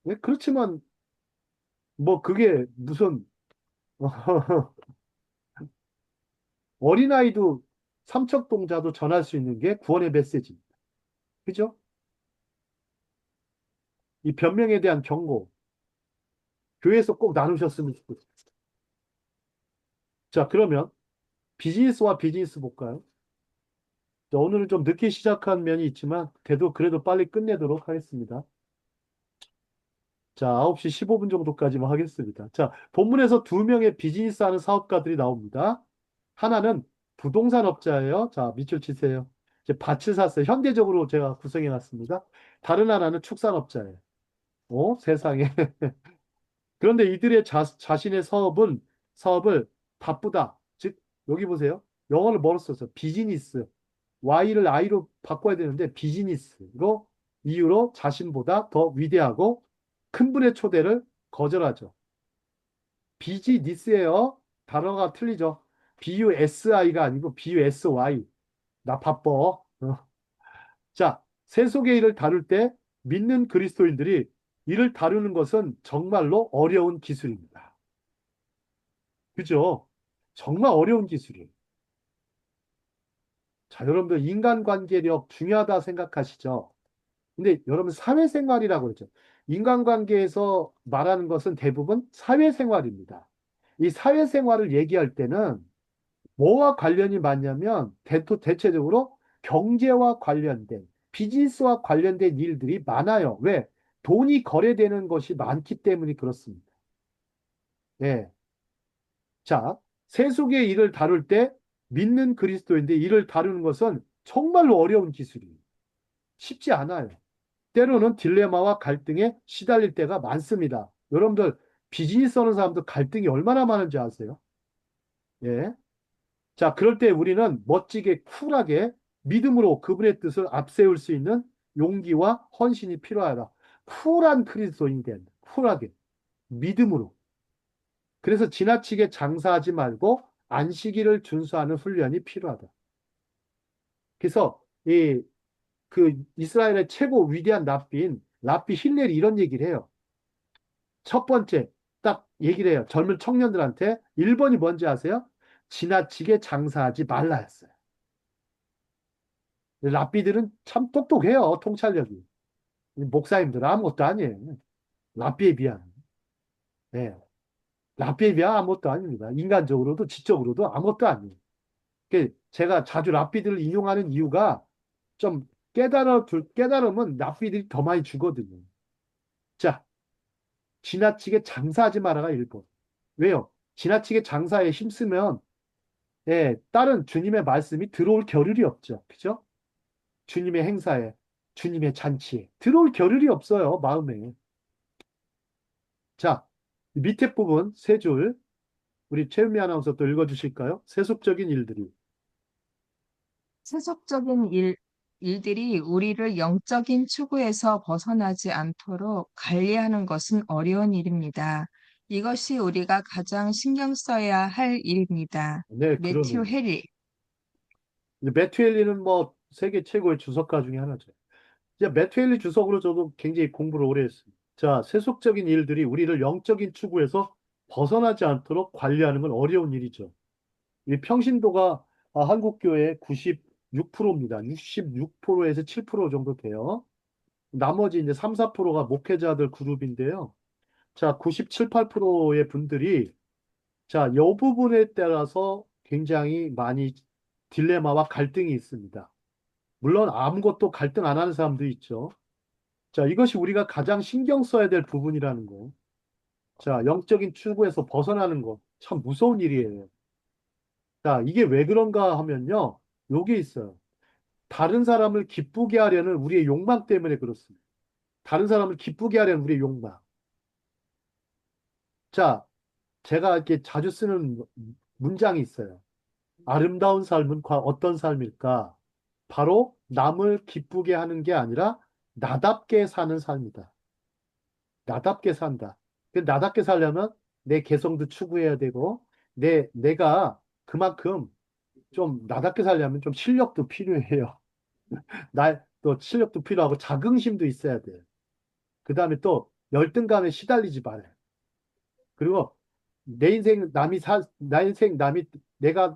왜? 그렇지만 뭐 그게 무슨 어린아이도 삼척동자도 전할 수 있는 게 구원의 메시지입니다. 그죠? 이 변명에 대한 경고 교회에서 꼭 나누셨으면 좋겠어요. 자, 그러면 비즈니스와 비즈니스 볼까요? 자, 오늘은 좀 늦게 시작한 면이 있지만 그래도 빨리 끝내도록 하겠습니다. 자, 9시 15분 정도까지만 하겠습니다. 자, 본문에서 두 명의 비즈니스 하는 사업가들이 나옵니다. 하나는 부동산 업자예요. 자, 밑줄 치세요. 이제 밭을 샀어요. 현대적으로 제가 구성해 놨습니다. 다른 하나는 축산업자예요. 세상에. 그런데 이들의 자신의 사업을 바쁘다. 즉, 여기 보세요. 영어를 뭐로 썼어요? 비즈니스. Y를 I로 바꿔야 되는데 비즈니스로 이유로 자신보다 더 위대하고 큰 분의 초대를 거절하죠. 비즈니스예요. 단어가 틀리죠. BUSI가 아니고 BUSY. 나 바빠. 자, 세속의 일을 다룰 때 믿는 그리스도인들이 이를 다루는 것은 정말로 어려운 기술입니다. 그죠? 정말 어려운 기술이에요. 자, 여러분들 인간관계력 중요하다 생각하시죠? 근데 여러분 사회생활이라고 그러죠. 인간관계에서 말하는 것은 대부분 사회생활입니다. 이 사회생활을 얘기할 때는 뭐와 관련이 많냐면 대체적으로 경제와 관련된 비즈니스와 관련된 일들이 많아요. 왜? 돈이 거래되는 것이 많기 때문에 그렇습니다. 예. 자, 세속의 일을 다룰 때 믿는 그리스도인데 이를 다루는 것은 정말로 어려운 기술이에요. 쉽지 않아요. 때로는 딜레마와 갈등에 시달릴 때가 많습니다. 여러분들 비즈니스 하는 사람들 갈등이 얼마나 많은지 아세요? 예. 자, 그럴 때 우리는 멋지게 쿨하게 믿음으로 그분의 뜻을 앞세울 수 있는 용기와 헌신이 필요하다. 쿨한 그리스도인이 된다. 쿨하게 믿음으로. 그래서 지나치게 장사하지 말고 안식일을 준수하는 훈련이 필요하다. 그래서 그 이스라엘의 최고 위대한 랍비인 랍비 힐렐이 이런 얘기를 해요. 첫 번째 딱 얘기를 해요. 젊은 청년들한테 1번이 뭔지 아세요? 지나치게 장사하지 말라 했어요. 랍비들은 참 똑똑해요. 통찰력이. 목사님들 아무것도 아니에요. 랍비에 비하면. 네. 랍비에 비하면 아무것도 아닙니다. 인간적으로도 지적으로도 아무것도 아니에요. 제가 자주 랍비들을 인용하는 이유가 좀 깨달으면 랍비들이 더 많이 주거든요. 자, 지나치게 장사하지 말아가 1번. 왜요? 지나치게 장사에 힘쓰면 다른 주님의 말씀이 들어올 겨를이 없죠. 그죠? 주님의 행사에, 주님의 잔치에 들어올 겨를이 없어요. 마음에. 자, 밑에 부분 세 줄 우리 최은미 아나운서 또 읽어주실까요? 세속적인 일들이. 세속적인 일들이 우리를 영적인 추구에서 벗어나지 않도록 관리하는 것은 어려운 일입니다. 이것이 우리가 가장 신경 써야 할 일입니다. 네, 매튜 그러네요. 해리. 매튜 헬리는 뭐 세계 최고의 주석가 중에 하나죠. 이제 매튜 헬리 주석으로 저도 굉장히 공부를 오래 했습니다. 자, 세속적인 일들이 우리를 영적인 추구에서 벗어나지 않도록 관리하는 건 어려운 일이죠. 이 평신도가 한국교회 96%입니다. 66%에서 7% 정도 돼요. 나머지 이제 3, 4%가 목회자들 그룹인데요. 자, 97, 8%의 분들이 자, 이 부분에 따라서 굉장히 많이 딜레마와 갈등이 있습니다. 물론 아무것도 갈등 안 하는 사람도 있죠. 자, 이것이 우리가 가장 신경 써야 될 부분이라는 거. 자, 영적인 추구에서 벗어나는 거 참 무서운 일이에요. 자, 이게 왜 그런가 하면요. 요게 있어요. 다른 사람을 기쁘게 하려는 우리의 욕망 때문에 그렇습니다. 다른 사람을 기쁘게 하려는 우리의 욕망. 자, 제가 이렇게 자주 쓰는 문장이 있어요. 아름다운 삶은 어떤 삶일까? 바로 남을 기쁘게 하는 게 아니라 나답게 사는 삶이다. 나답게 산다. 나답게 살려면 내 개성도 추구해야 되고, 내가 그만큼 좀 나답게 살려면 좀 실력도 필요해요. 또 실력도 필요하고 자긍심도 있어야 돼요. 그 다음에 또 열등감에 시달리지 말아요. 그리고 내가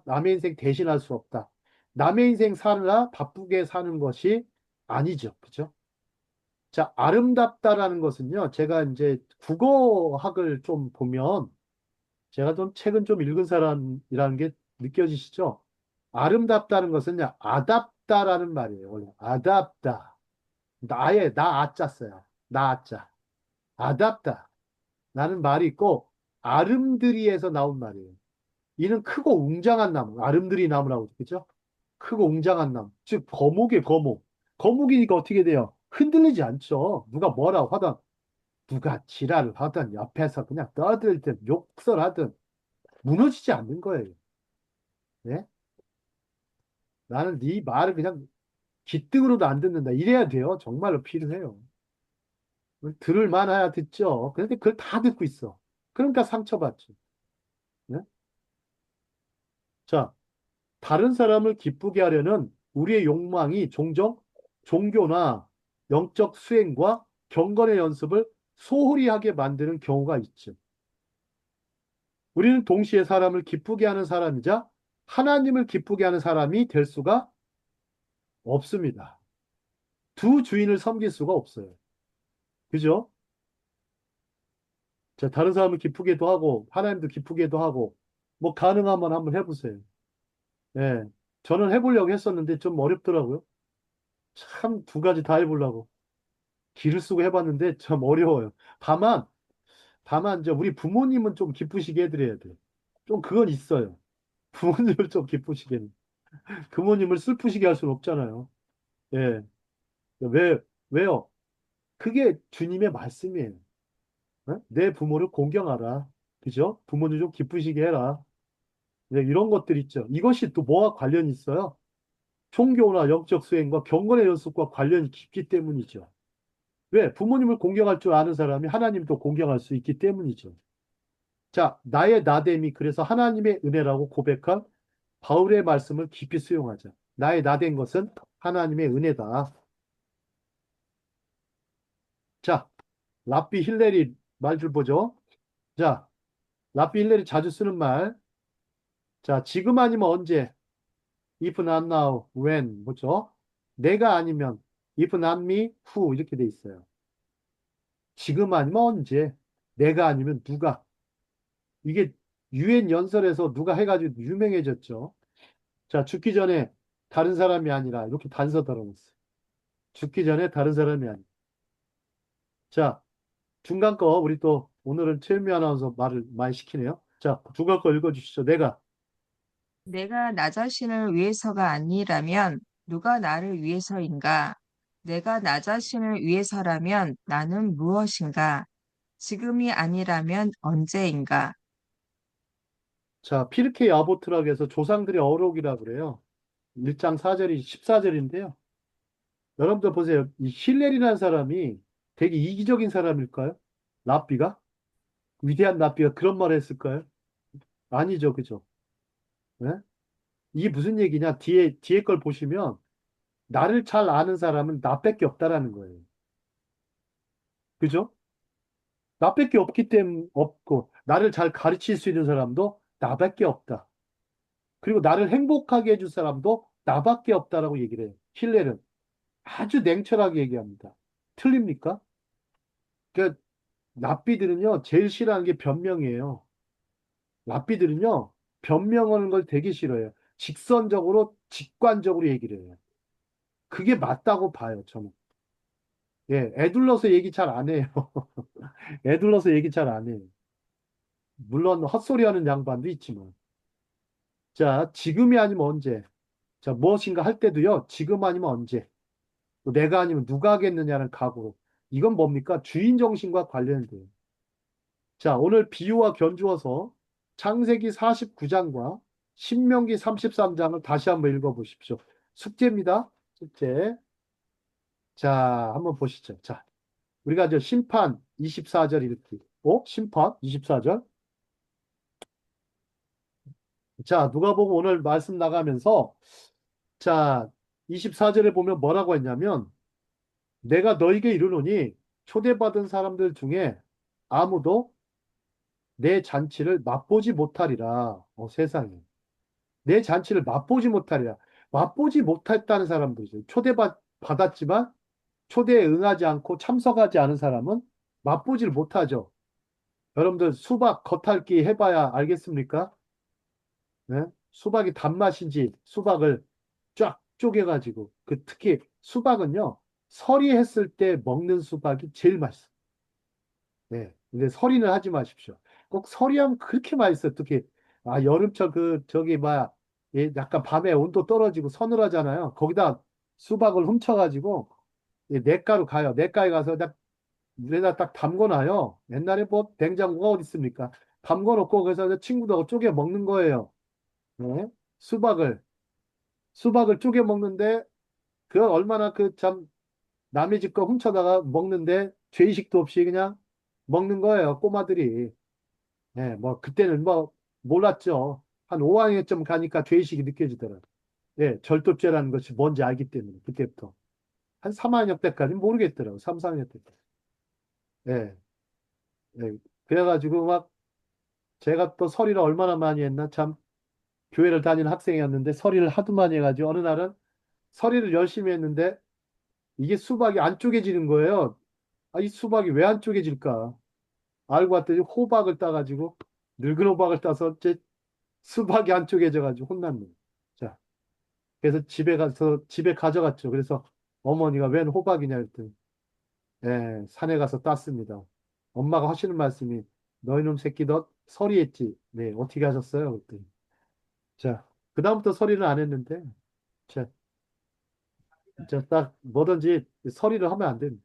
남의 인생 대신할 수 없다. 남의 인생 살라 바쁘게 사는 것이 아니죠. 그죠? 자, 아름답다라는 것은요, 제가 이제 국어학을 좀 보면, 제가 좀 책은 좀 읽은 사람이라는 게 느껴지시죠? 아름답다는 것은요, 아답다라는 말이에요. 원래 아답다. 나 아짜 써요. 나 아짜. 아답다. 라는 말이 있고, 아름드리에서 나온 말이에요. 이는 크고 웅장한 나무, 아름드리 나무라고, 그죠? 크고 웅장한 나무. 즉, 거목이에요, 거목. 거목이니까 어떻게 돼요? 흔들리지 않죠. 누가 뭐라고 하든, 누가 지랄을 하든, 옆에서 그냥 떠들든, 욕설하든, 무너지지 않는 거예요. 예? 나는 네 말을 그냥 귓등으로도 안 듣는다. 이래야 돼요. 정말로 필요해요. 들을 만해야 듣죠. 그런데 그걸 다 듣고 있어. 그러니까 상처받죠. 예? 자, 다른 사람을 기쁘게 하려는 우리의 욕망이 종종 종교나 영적 수행과 경건의 연습을 소홀히 하게 만드는 경우가 있죠. 우리는 동시에 사람을 기쁘게 하는 사람이자 하나님을 기쁘게 하는 사람이 될 수가 없습니다. 두 주인을 섬길 수가 없어요. 그죠? 자, 다른 사람을 기쁘게도 하고, 하나님도 기쁘게도 하고, 뭐, 가능하면 한번 해보세요. 예. 저는 해보려고 했었는데 좀 어렵더라고요. 참 두 가지 다 해보려고. 기를 쓰고 해봤는데 참 어려워요. 다만, 이제 우리 부모님은 좀 기쁘시게 해드려야 돼요. 좀 그건 있어요. 부모님을 좀 기쁘시게. 부모님을 슬프시게 할 수는 없잖아요. 예. 왜요? 그게 주님의 말씀이에요. 내 부모를 공경하라. 그죠? 부모님 좀 기쁘시게 해라. 네, 이런 것들 있죠. 이것이 또 뭐와 관련이 있어요? 종교나 영적 수행과 경건의 연습과 관련이 깊기 때문이죠. 왜? 부모님을 공경할 줄 아는 사람이 하나님도 공경할 수 있기 때문이죠. 자, 나의 나됨이 그래서 하나님의 은혜라고 고백한 바울의 말씀을 깊이 수용하자. 나의 나된 것은 하나님의 은혜다. 자, 랍비 힐레리 말줄 보죠. 자, 랍비 힐레리 자주 쓰는 말. 자, 지금 아니면 언제? If not now, when? 뭐죠? 내가 아니면 if not me, who? 이렇게 돼 있어요. 지금 아니면 언제? 내가 아니면 누가? 이게 유엔 연설에서 누가 해가지고 유명해졌죠. 자, 죽기 전에 다른 사람이 아니라 이렇게 단서 달아놨어요. 죽기 전에 다른 사람이 아니라. 자, 중간 거 우리 또 오늘은 최은미 아나운서 말을 많이 시키네요. 자, 중간 거 읽어주시죠. 내가 나 자신을 위해서가 아니라면 누가 나를 위해서인가? 내가 나 자신을 위해서라면 나는 무엇인가? 지금이 아니라면 언제인가? 자, 피르케 아보트라고 해서 조상들의 어록이라 그래요. 1장 4절이 14절인데요. 여러분들 보세요. 이 힐렐이라는 사람이 되게 이기적인 사람일까요? 랍비가? 위대한 랍비가 그런 말을 했을까요? 아니죠. 그죠? 네? 이게 무슨 얘기냐? 뒤에 걸 보시면 나를 잘 아는 사람은 나밖에 없다라는 거예요. 그죠? 나밖에 없기 때문에 없고 나를 잘 가르칠 수 있는 사람도 나밖에 없다. 그리고 나를 행복하게 해줄 사람도 나밖에 없다라고 얘기를 해요. 힐렐은 아주 냉철하게 얘기합니다. 틀립니까? 그러니까 랍비들은요, 제일 싫어하는 게 변명이에요. 랍비들은요, 변명하는 걸 되게 싫어해요. 직선적으로, 직관적으로 얘기를 해요. 그게 맞다고 봐요, 저는. 예, 애둘러서 얘기 잘 안 해요. 애둘러서 얘기 잘 안 해요. 물론 헛소리하는 양반도 있지만. 자, 지금이 아니면 언제? 자, 무엇인가 할 때도요, 지금 아니면 언제? 또 내가 아니면 누가 하겠느냐는 각오로. 이건 뭡니까? 주인 정신과 관련돼요. 자, 오늘 비유와 견주어서 창세기 49장과 신명기 33장을 다시 한번 읽어보십시오. 숙제입니다. 숙제. 자, 한번 보시죠. 자, 우리가 저 심판 24절 읽기. 심판 24절. 자, 누가 보고 오늘 말씀 나가면서 자, 24절에 보면 뭐라고 했냐면 내가 너에게 이르노니 초대받은 사람들 중에 아무도 내 잔치를 맛보지 못하리라. 세상에. 내 잔치를 맛보지 못하리라. 맛보지 못했다는 사람들이죠. 받았지만 초대에 응하지 않고 참석하지 않은 사람은 맛보지를 못하죠. 여러분들 수박 겉핥기 해봐야 알겠습니까? 네? 수박이 단맛인지 수박을 쫙 쪼개가지고 특히 수박은요 서리했을 때 먹는 수박이 제일 맛있어요. 네. 근데 서리는 하지 마십시오. 꼭 서리하면 그렇게 맛있어요. 특히 여름철 저기 약간 밤에 온도 떨어지고 서늘하잖아요. 거기다 수박을 훔쳐가지고 냇가로 가요. 냇가에 가서 딱 물에다 딱 담궈놔요. 옛날에 뭐 냉장고가 어디 있습니까? 담궈놓고 그래서 친구들하고 쪼개 먹는 거예요. 네. 수박을 쪼개 먹는데 그 얼마나 참 남의 집 거 훔쳐다가 먹는데 죄의식도 없이 그냥 먹는 거예요. 꼬마들이. 예, 뭐 그때는 뭐 몰랐죠. 한 5학년쯤 가니까 죄의식이 느껴지더라고요. 예, 절도죄라는 것이 뭔지 알기 때문에 그때부터 한 3학년 때까지는 모르겠더라고요. 3, 4학년 때까지. 예, 예. 그래가지고 막 제가 또 서리를 얼마나 많이 했나 참 교회를 다니는 학생이었는데 서리를 하도 많이 해가지고 어느 날은 서리를 열심히 했는데 이게 수박이 안 쪼개지는 거예요. 이 수박이 왜 안 쪼개질까? 알고 봤더니 호박을 따가지고 늙은 호박을 따서 제 수박이 안 쪼개져가지고 혼났네. 자, 그래서 집에 가져갔죠. 그래서 어머니가 웬 호박이냐 했더니 산에 가서 땄습니다. 엄마가 하시는 말씀이 너희놈 새끼 너 서리했지. 네, 어떻게 하셨어요? 그랬더니 자, 그다음부터 서리는 안 했는데 자, 딱 뭐든지 서리를 하면 안 됩니다.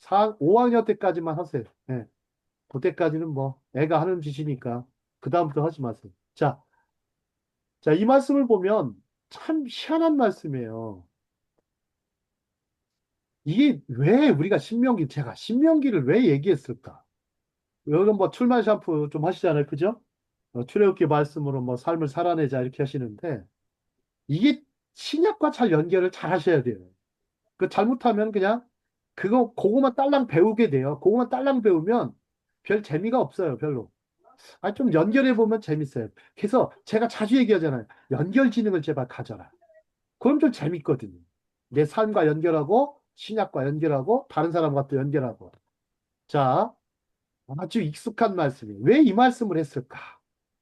5학년 때까지만 하세요. 네. 그때까지는 뭐 애가 하는 짓이니까 그다음부터 하지 마세요. 자, 이 말씀을 보면 참 희한한 말씀이에요. 이게 왜 우리가 제가 신명기를 왜 얘기했을까? 여러분 뭐 출판 샴푸 좀 하시잖아요. 그죠? 출애굽기 말씀으로 뭐 삶을 살아내자 이렇게 하시는데 이게 신약과 잘 연결을 잘 하셔야 돼요. 잘못하면 그냥 그거만 딸랑 배우게 돼요. 그거만 딸랑 배우면 별 재미가 없어요. 별로. 좀 연결해 보면 재밌어요. 그래서 제가 자주 얘기하잖아요. 연결 지능을 제발 가져라. 그럼 좀 재밌거든요. 내 삶과 연결하고 신약과 연결하고 다른 사람과 또 연결하고. 자, 아주 익숙한 말씀이에요. 왜 이 말씀을 했을까?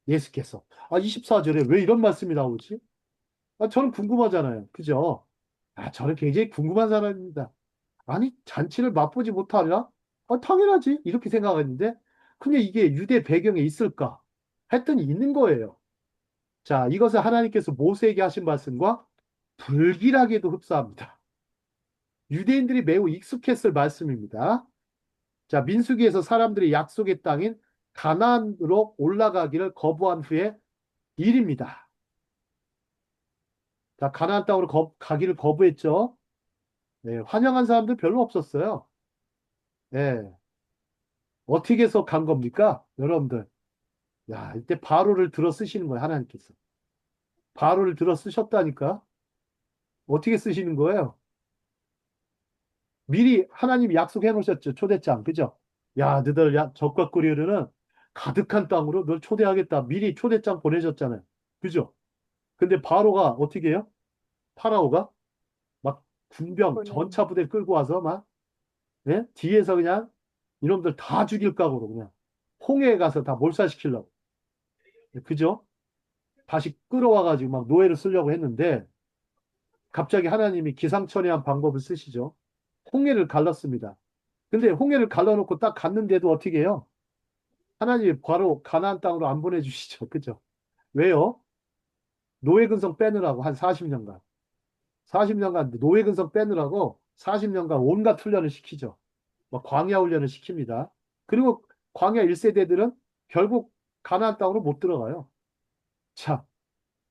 예수께서. 24절에 왜 이런 말씀이 나오지? 저는 궁금하잖아요. 그죠? 저는 굉장히 궁금한 사람입니다. 아니, 잔치를 맛보지 못하리라? 당연하지. 이렇게 생각했는데, 근데 이게 유대 배경에 있을까? 했더니 있는 거예요. 자, 이것을 하나님께서 모세에게 하신 말씀과 불길하게도 흡사합니다. 유대인들이 매우 익숙했을 말씀입니다. 자, 민수기에서 사람들이 약속의 땅인 가나안으로 올라가기를 거부한 후에 일입니다. 자, 가나안 땅으로 가기를 거부했죠. 네, 환영한 사람들 별로 없었어요. 네, 어떻게 해서 간 겁니까? 여러분들. 야, 이때 바로를 들어 쓰시는 거예요, 하나님께서. 바로를 들어 쓰셨다니까? 어떻게 쓰시는 거예요? 미리 하나님이 약속해 놓으셨죠, 초대장. 그죠? 야, 너희들 적과 꿀이르는 가득한 땅으로 널 초대하겠다. 미리 초대장 보내셨잖아요. 그죠? 근데 바로가 어떻게 해요? 파라오가 막 군병, 전차 부대 끌고 와서 막, 뒤에서 그냥 이놈들 다 죽일 각오로 그냥 홍해에 가서 다 몰살시키려고. 그죠? 다시 끌어와가지고 막 노예를 쓰려고 했는데 갑자기 하나님이 기상천외한 방법을 쓰시죠. 홍해를 갈랐습니다. 근데 홍해를 갈라놓고 딱 갔는데도 어떻게 해요? 하나님이 바로 가나안 땅으로 안 보내주시죠. 그죠? 왜요? 노예 근성 빼느라고 한 40년간. 40년간 노예 근성 빼느라고 40년간 온갖 훈련을 시키죠. 막 광야 훈련을 시킵니다. 그리고 광야 1세대들은 결국 가나안 땅으로 못 들어가요. 자,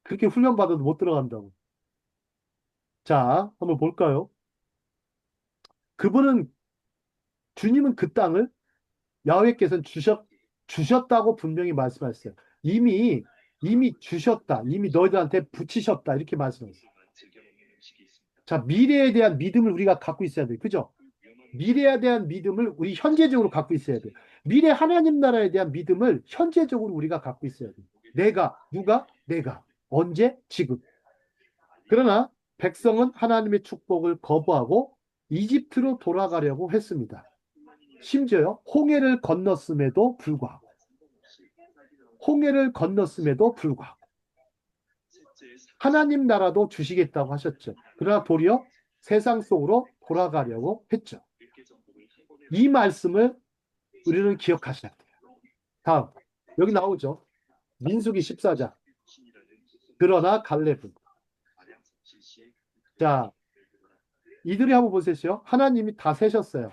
그렇게 훈련 받아도 못 들어간다고. 자, 한번 볼까요? 그분은 주님은 그 땅을 야훼께서는 주셨다고 분명히 말씀하셨어요. 이미 주셨다. 이미 너희들한테 붙이셨다. 이렇게 말씀하셨어요. 자, 미래에 대한 믿음을 우리가 갖고 있어야 돼요. 그죠? 미래에 대한 믿음을 우리 현재적으로 갖고 있어야 돼요. 미래 하나님 나라에 대한 믿음을 현재적으로 우리가 갖고 있어야 돼요. 누가? 내가. 언제? 지금. 그러나 백성은 하나님의 축복을 거부하고 이집트로 돌아가려고 했습니다. 심지어요, 홍해를 건넜음에도 불구하고. 하나님 나라도 주시겠다고 하셨죠. 그러나 도리어 세상 속으로 돌아가려고 했죠. 이 말씀을 우리는 기억하셔야 돼요. 다음, 여기 나오죠. 민수기 14장. 그러나 갈렙은. 자, 이들이 한번 보세요. 하나님이 다 세셨어요.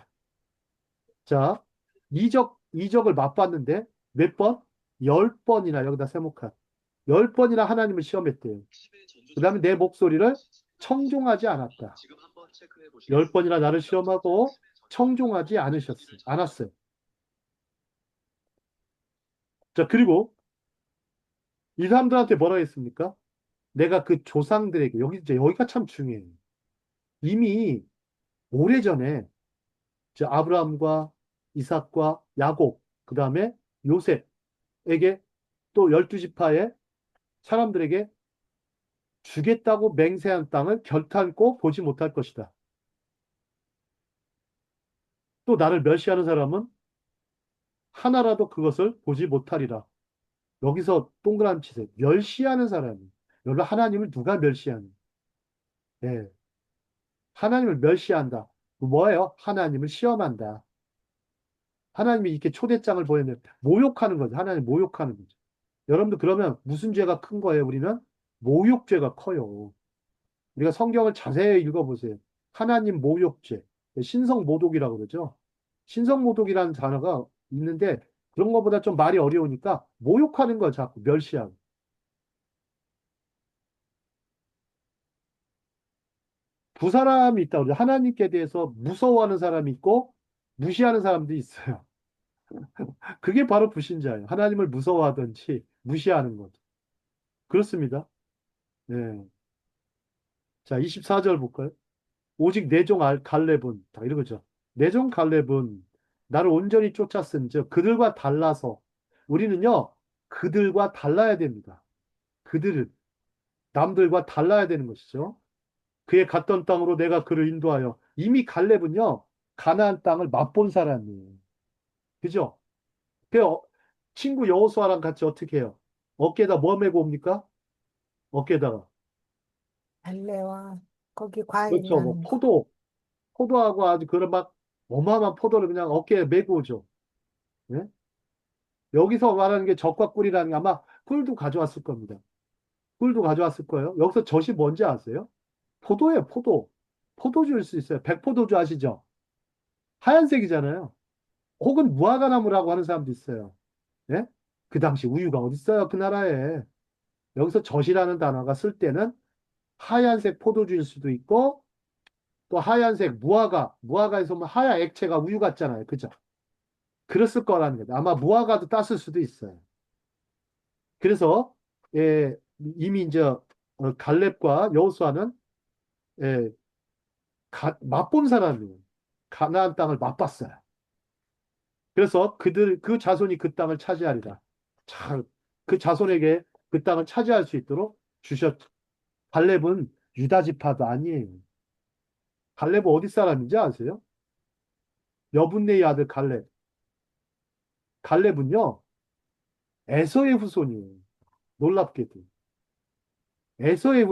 자, 이적을 맛봤는데 몇 번? 10번이나 여기다 세목한. 10번이나 하나님을 시험했대요. 그 다음에 내 목소리를 청종하지 않았다. 10번이나 나를 시험하고 청종하지 않았어요. 자, 그리고 이 사람들한테 뭐라 했습니까? 내가 그 조상들에게, 여기가 참 중요해요. 이미 오래전에 아브라함과 이삭과 야곱, 그 다음에 요셉에게 또 12지파의 사람들에게 주겠다고 맹세한 땅을 결탄코 보지 못할 것이다. 또 나를 멸시하는 사람은 하나라도 그것을 보지 못하리라. 여기서 동그라미 치세요. 멸시하는 사람이. 여러분, 하나님을 누가 멸시하니? 네. 하나님을 멸시한다. 뭐예요? 하나님을 시험한다. 하나님이 이렇게 초대장을 보내면 모욕하는 거죠. 하나님 모욕하는 거죠. 여러분들 그러면 무슨 죄가 큰 거예요? 우리는 모욕죄가 커요. 우리가 성경을 자세히 읽어보세요. 하나님 모욕죄, 신성모독이라고 그러죠. 신성모독이라는 단어가 있는데 그런 것보다 좀 말이 어려우니까 모욕하는 걸 자꾸 멸시하고. 두 사람이 있다고 그러죠. 하나님께 대해서 무서워하는 사람이 있고 무시하는 사람도 있어요. 그게 바로 불신자예요. 하나님을 무서워하든지 무시하는 것. 그렇습니다. 네. 자, 24절 볼까요? 오직 내 종 갈렙은 다 이러죠. 내 종 갈렙은 나를 온전히 쫓았은즉 그들과 달라서 우리는요 그들과 달라야 됩니다. 남들과 달라야 되는 것이죠. 그의 갔던 땅으로 내가 그를 인도하여 이미 갈렙은요 가나안 땅을 맛본 사람이에요. 그죠? 그 친구 여호수아랑 같이 어떻게 해요? 어깨에다 뭐 메고 옵니까? 어깨에다가 달래와 거기 과일 그렇죠. 뭐 나는 거. 포도하고 아주 그런 막 어마어마한 포도를 그냥 어깨에 메고 오죠. 예? 여기서 말하는 게 젖과 꿀이라는 게 아마 꿀도 가져왔을 겁니다. 꿀도 가져왔을 거예요. 여기서 젖이 뭔지 아세요? 포도예요, 포도. 포도주일 수 있어요. 백포도주 아시죠? 하얀색이잖아요. 혹은 무화과나무라고 하는 사람도 있어요. 예? 그 당시 우유가 어디 있어요? 그 나라에. 여기서 젖이라는 단어가 쓸 때는 하얀색 포도주일 수도 있고 또 하얀색 무화과에서 뭐 하얀 액체가 우유 같잖아요. 그죠? 그랬을 거라는 거죠. 아마 무화과도 땄을 수도 있어요. 그래서 이미 이제 갈렙과 여호수아는 예, 맛본 사람이에요. 가나안 땅을 맛봤어요. 그래서 그 자손이 그 땅을 차지하리라. 자, 그 자손에게 그 땅을 차지할 수 있도록 주셨죠. 갈렙은 유다 지파도 아니에요. 갈렙은 어디 사람인지 아세요? 여분네의 아들 갈렙. 갈렙은요, 에서의 후손이에요. 놀랍게도. 에서의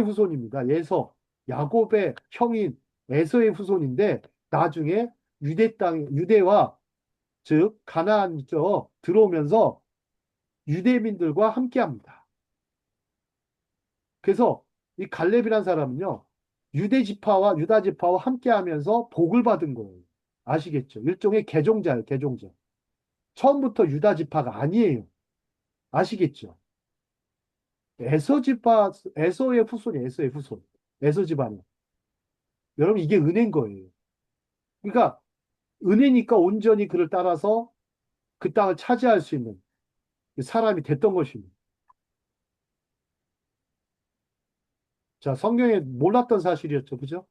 후손입니다. 야곱의 형인 에서의 후손인데, 나중에 유대와 즉 가나안 있죠. 들어오면서 유대민들과 함께합니다. 그래서 이 갈렙이라는 사람은요, 유대 지파와 유다 지파와 함께하면서 복을 받은 거예요. 아시겠죠? 일종의 개종자예요, 개종자. 처음부터 유다 지파가 아니에요. 아시겠죠? 에서 지파, 에서의 후손이 에서의 후손. 에서 집안이. 여러분, 이게 은혜인 거예요. 그러니까, 은혜니까 온전히 그를 따라서 그 땅을 차지할 수 있는 사람이 됐던 것입니다. 자, 성경에 몰랐던 사실이었죠. 그죠?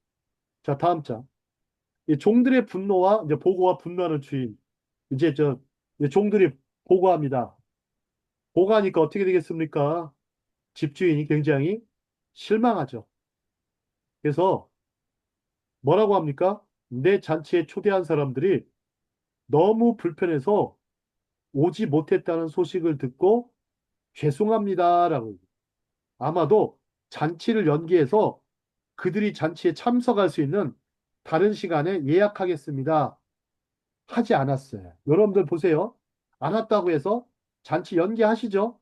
자, 다음 장. 이 종들의 분노와 이제 보고와 분노하는 주인. 이제 이제 종들이 보고합니다. 보고하니까 어떻게 되겠습니까? 집주인이 굉장히 실망하죠. 그래서 뭐라고 합니까? 내 잔치에 초대한 사람들이 너무 불편해서 오지 못했다는 소식을 듣고 죄송합니다라고. 아마도 잔치를 연기해서 그들이 잔치에 참석할 수 있는 다른 시간에 예약하겠습니다. 하지 않았어요. 여러분들 보세요. 안 왔다고 해서 잔치 연기하시죠?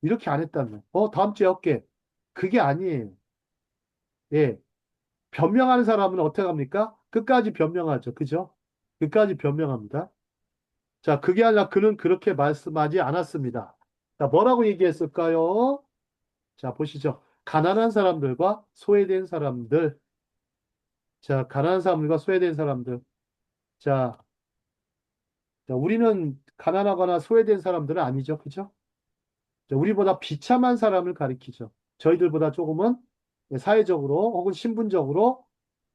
이렇게 안 했다면. 다음 주에 할게. 그게 아니에요. 예. 변명하는 사람은 어떻게 합니까? 끝까지 변명하죠. 그죠? 끝까지 변명합니다. 자, 그게 아니라 그는 그렇게 말씀하지 않았습니다. 자, 뭐라고 얘기했을까요? 자, 보시죠. 가난한 사람들과 소외된 사람들. 자, 가난한 사람들과 소외된 사람들. 자, 우리는 가난하거나 소외된 사람들은 아니죠. 그죠? 자, 우리보다 비참한 사람을 가리키죠. 저희들보다 조금은 사회적으로 혹은 신분적으로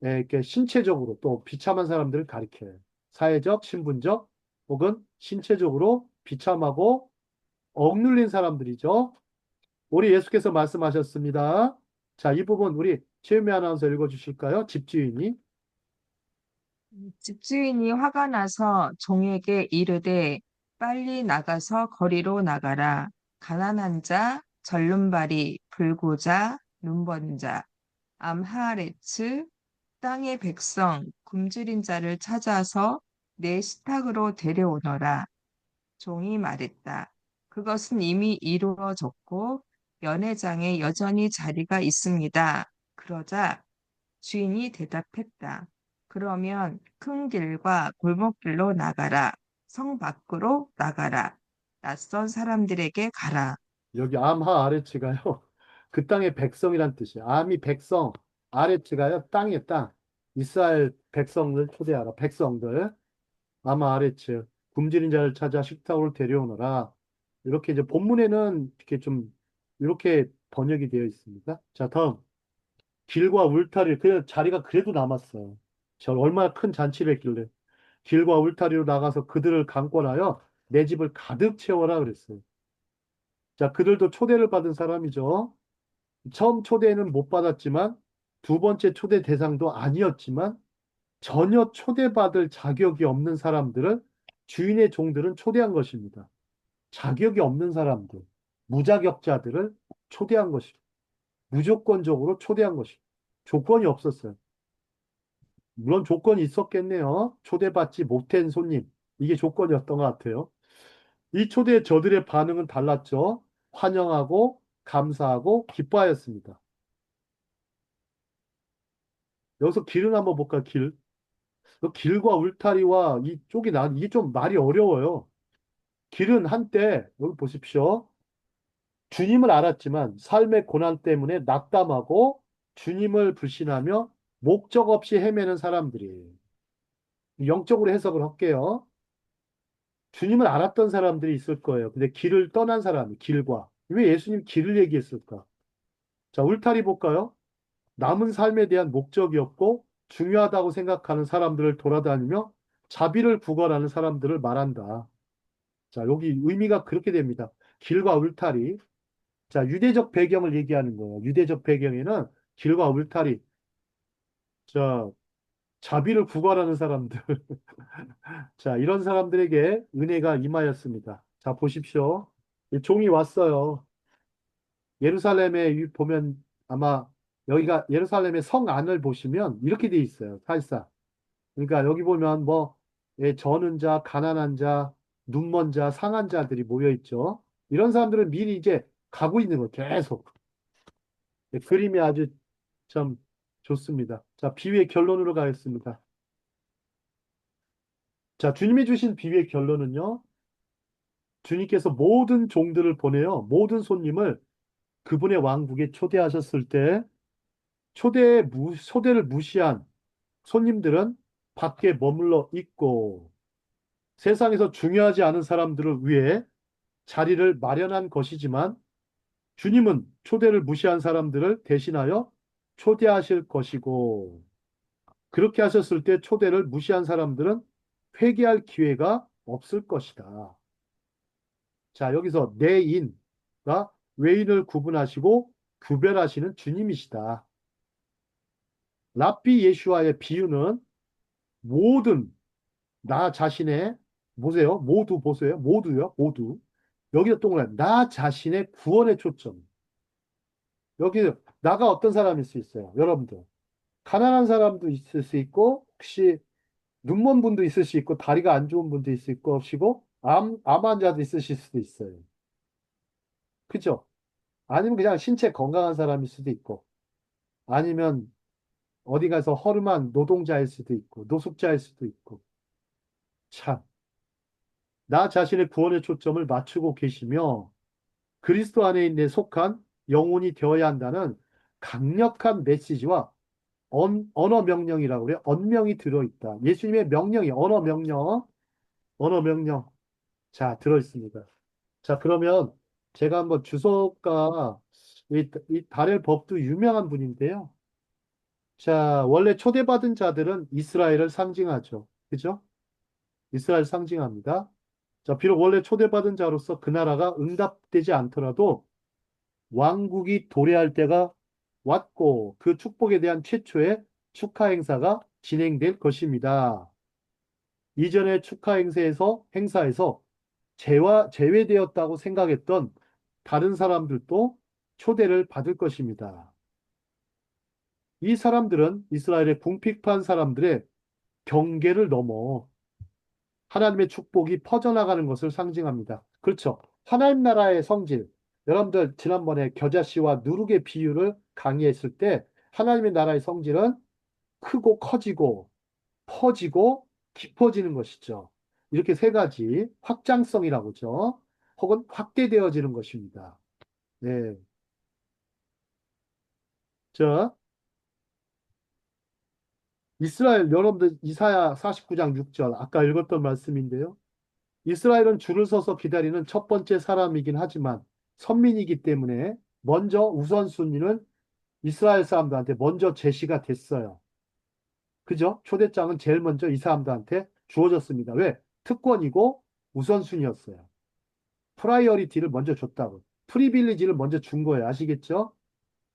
이렇게 신체적으로 또 비참한 사람들을 가리켜요. 사회적, 신분적 혹은 신체적으로 비참하고 억눌린 사람들이죠. 우리 예수께서 말씀하셨습니다. 자, 이 부분 우리 최유미 아나운서 읽어주실까요? 집주인이. 집주인이 화가 나서 종에게 이르되 빨리 나가서 거리로 나가라. 가난한 자, 절름발이, 불구자, 눈먼 자, 암하레츠, 땅의 백성, 굶주린 자를 찾아서 내 식탁으로 데려오너라. 종이 말했다. 그것은 이미 이루어졌고 연회장에 여전히 자리가 있습니다. 그러자 주인이 대답했다. 그러면 큰 길과 골목길로 나가라. 성 밖으로 나가라. 낯선 사람들에게 가라. 여기 암하 아레츠가요. 그 땅의 백성이란 뜻이에요. 암이 백성, 아레츠가요. 땅의 땅. 이스라엘 백성을 초대하라. 백성들. 암하 아레츠. 굶주린 자를 찾아 식탁으로 데려오너라. 이렇게 이제 본문에는 이렇게 좀 이렇게 번역이 되어 있습니다. 자, 다음. 길과 울타리. 그 자리가 그래도 남았어요. 저 얼마나 큰 잔치를 했길래. 길과 울타리로 나가서 그들을 강권하여 내 집을 가득 채워라 그랬어요. 자, 그들도 초대를 받은 사람이죠. 처음 초대는 못 받았지만 두 번째 초대 대상도 아니었지만 전혀 초대받을 자격이 없는 사람들을 주인의 종들은 초대한 것입니다. 자격이 없는 사람들, 무자격자들을 초대한 것입니다. 무조건적으로 초대한 것입니다. 조건이 없었어요. 물론 조건이 있었겠네요. 초대받지 못한 손님. 이게 조건이었던 것 같아요. 이 초대에 저들의 반응은 달랐죠. 환영하고 감사하고 기뻐하였습니다. 여기서 길을 한번 볼까요? 길. 길과 울타리와 이쪽이 이게 좀 말이 어려워요. 길은 한때 여기 보십시오. 주님을 알았지만 삶의 고난 때문에 낙담하고 주님을 불신하며 목적 없이 헤매는 사람들이에요. 영적으로 해석을 할게요. 주님을 알았던 사람들이 있을 거예요. 근데 길을 떠난 사람이 길과 왜 예수님 길을 얘기했을까? 자, 울타리 볼까요? 남은 삶에 대한 목적이 없고 중요하다고 생각하는 사람들을 돌아다니며 자비를 구걸하는 사람들을 말한다. 자, 여기 의미가 그렇게 됩니다. 길과 울타리. 자, 유대적 배경을 얘기하는 거예요. 유대적 배경에는 길과 울타리. 자, 자비를 구걸하는 사람들. 자, 이런 사람들에게 은혜가 임하였습니다. 자, 보십시오. 이 종이 왔어요. 예루살렘에 보면 아마 여기가 예루살렘의 성 안을 보시면 이렇게 돼 있어요. 사실상. 그러니까 여기 보면 뭐 저는 자, 가난한 자, 눈먼 자, 상한 자들이 모여 있죠. 이런 사람들은 미리 이제 가고 있는 거 계속. 그림이 아주 참 좋습니다. 자, 비유의 결론으로 가겠습니다. 자, 주님이 주신 비유의 결론은요. 주님께서 모든 종들을 보내요. 모든 손님을 그분의 왕국에 초대하셨을 때 초대를 무시한 손님들은 밖에 머물러 있고 세상에서 중요하지 않은 사람들을 위해 자리를 마련한 것이지만 주님은 초대를 무시한 사람들을 대신하여 초대하실 것이고 그렇게 하셨을 때 초대를 무시한 사람들은 회개할 기회가 없을 것이다. 자, 여기서 내인과 외인을 구분하시고 구별하시는 주님이시다. 랍비 예슈아의 비유는 모든 나 자신의 보세요. 모두 보세요. 모두요. 모두. 여기다 동그라미. 나 자신의 구원의 초점. 여기 나가 어떤 사람일 수 있어요. 여러분들. 가난한 사람도 있을 수 있고 혹시 눈먼 분도 있을 수 있고 다리가 안 좋은 분도 있을 것이고 암 환자도 있으실 수도 있어요. 그죠? 아니면 그냥 신체 건강한 사람일 수도 있고 아니면 어디 가서 허름한 노동자일 수도 있고 노숙자일 수도 있고 참 나 자신의 구원의 초점을 맞추고 계시며 그리스도 안에 있는 속한 영혼이 되어야 한다는 강력한 메시지와 언어 명령이라고 그래요. 언명이 들어있다. 예수님의 명령이 언어 명령. 자, 들어있습니다. 자, 그러면 제가 한번 주석가 이 다렐 법도 유명한 분인데요. 자, 원래 초대받은 자들은 이스라엘을 상징하죠. 그죠? 이스라엘 상징합니다. 자, 비록 원래 초대받은 자로서 그 나라가 응답되지 않더라도 왕국이 도래할 때가 왔고 그 축복에 대한 최초의 축하 행사가 진행될 것입니다. 이전의 축하 행사에서 제외되었다고 생각했던 다른 사람들도 초대를 받을 것입니다. 이 사람들은 이스라엘의 궁핍한 사람들의 경계를 넘어 하나님의 축복이 퍼져나가는 것을 상징합니다. 그렇죠. 하나님 나라의 성질. 여러분들 지난번에 겨자씨와 누룩의 비유를 강의했을 때 하나님의 나라의 성질은 크고 커지고 퍼지고 깊어지는 것이죠. 이렇게 세 가지 확장성이라고 하죠. 혹은 확대되어지는 것입니다. 네. 자, 이스라엘 여러분들 이사야 49장 6절 아까 읽었던 말씀인데요. 이스라엘은 줄을 서서 기다리는 첫 번째 사람이긴 하지만 선민이기 때문에 먼저 우선순위는 이스라엘 사람들한테 먼저 제시가 됐어요. 그죠? 초대장은 제일 먼저 이 사람들한테 주어졌습니다. 왜? 특권이고 우선순위였어요. 프라이어리티를 먼저 줬다고. 프리빌리지를 먼저 준 거예요. 아시겠죠?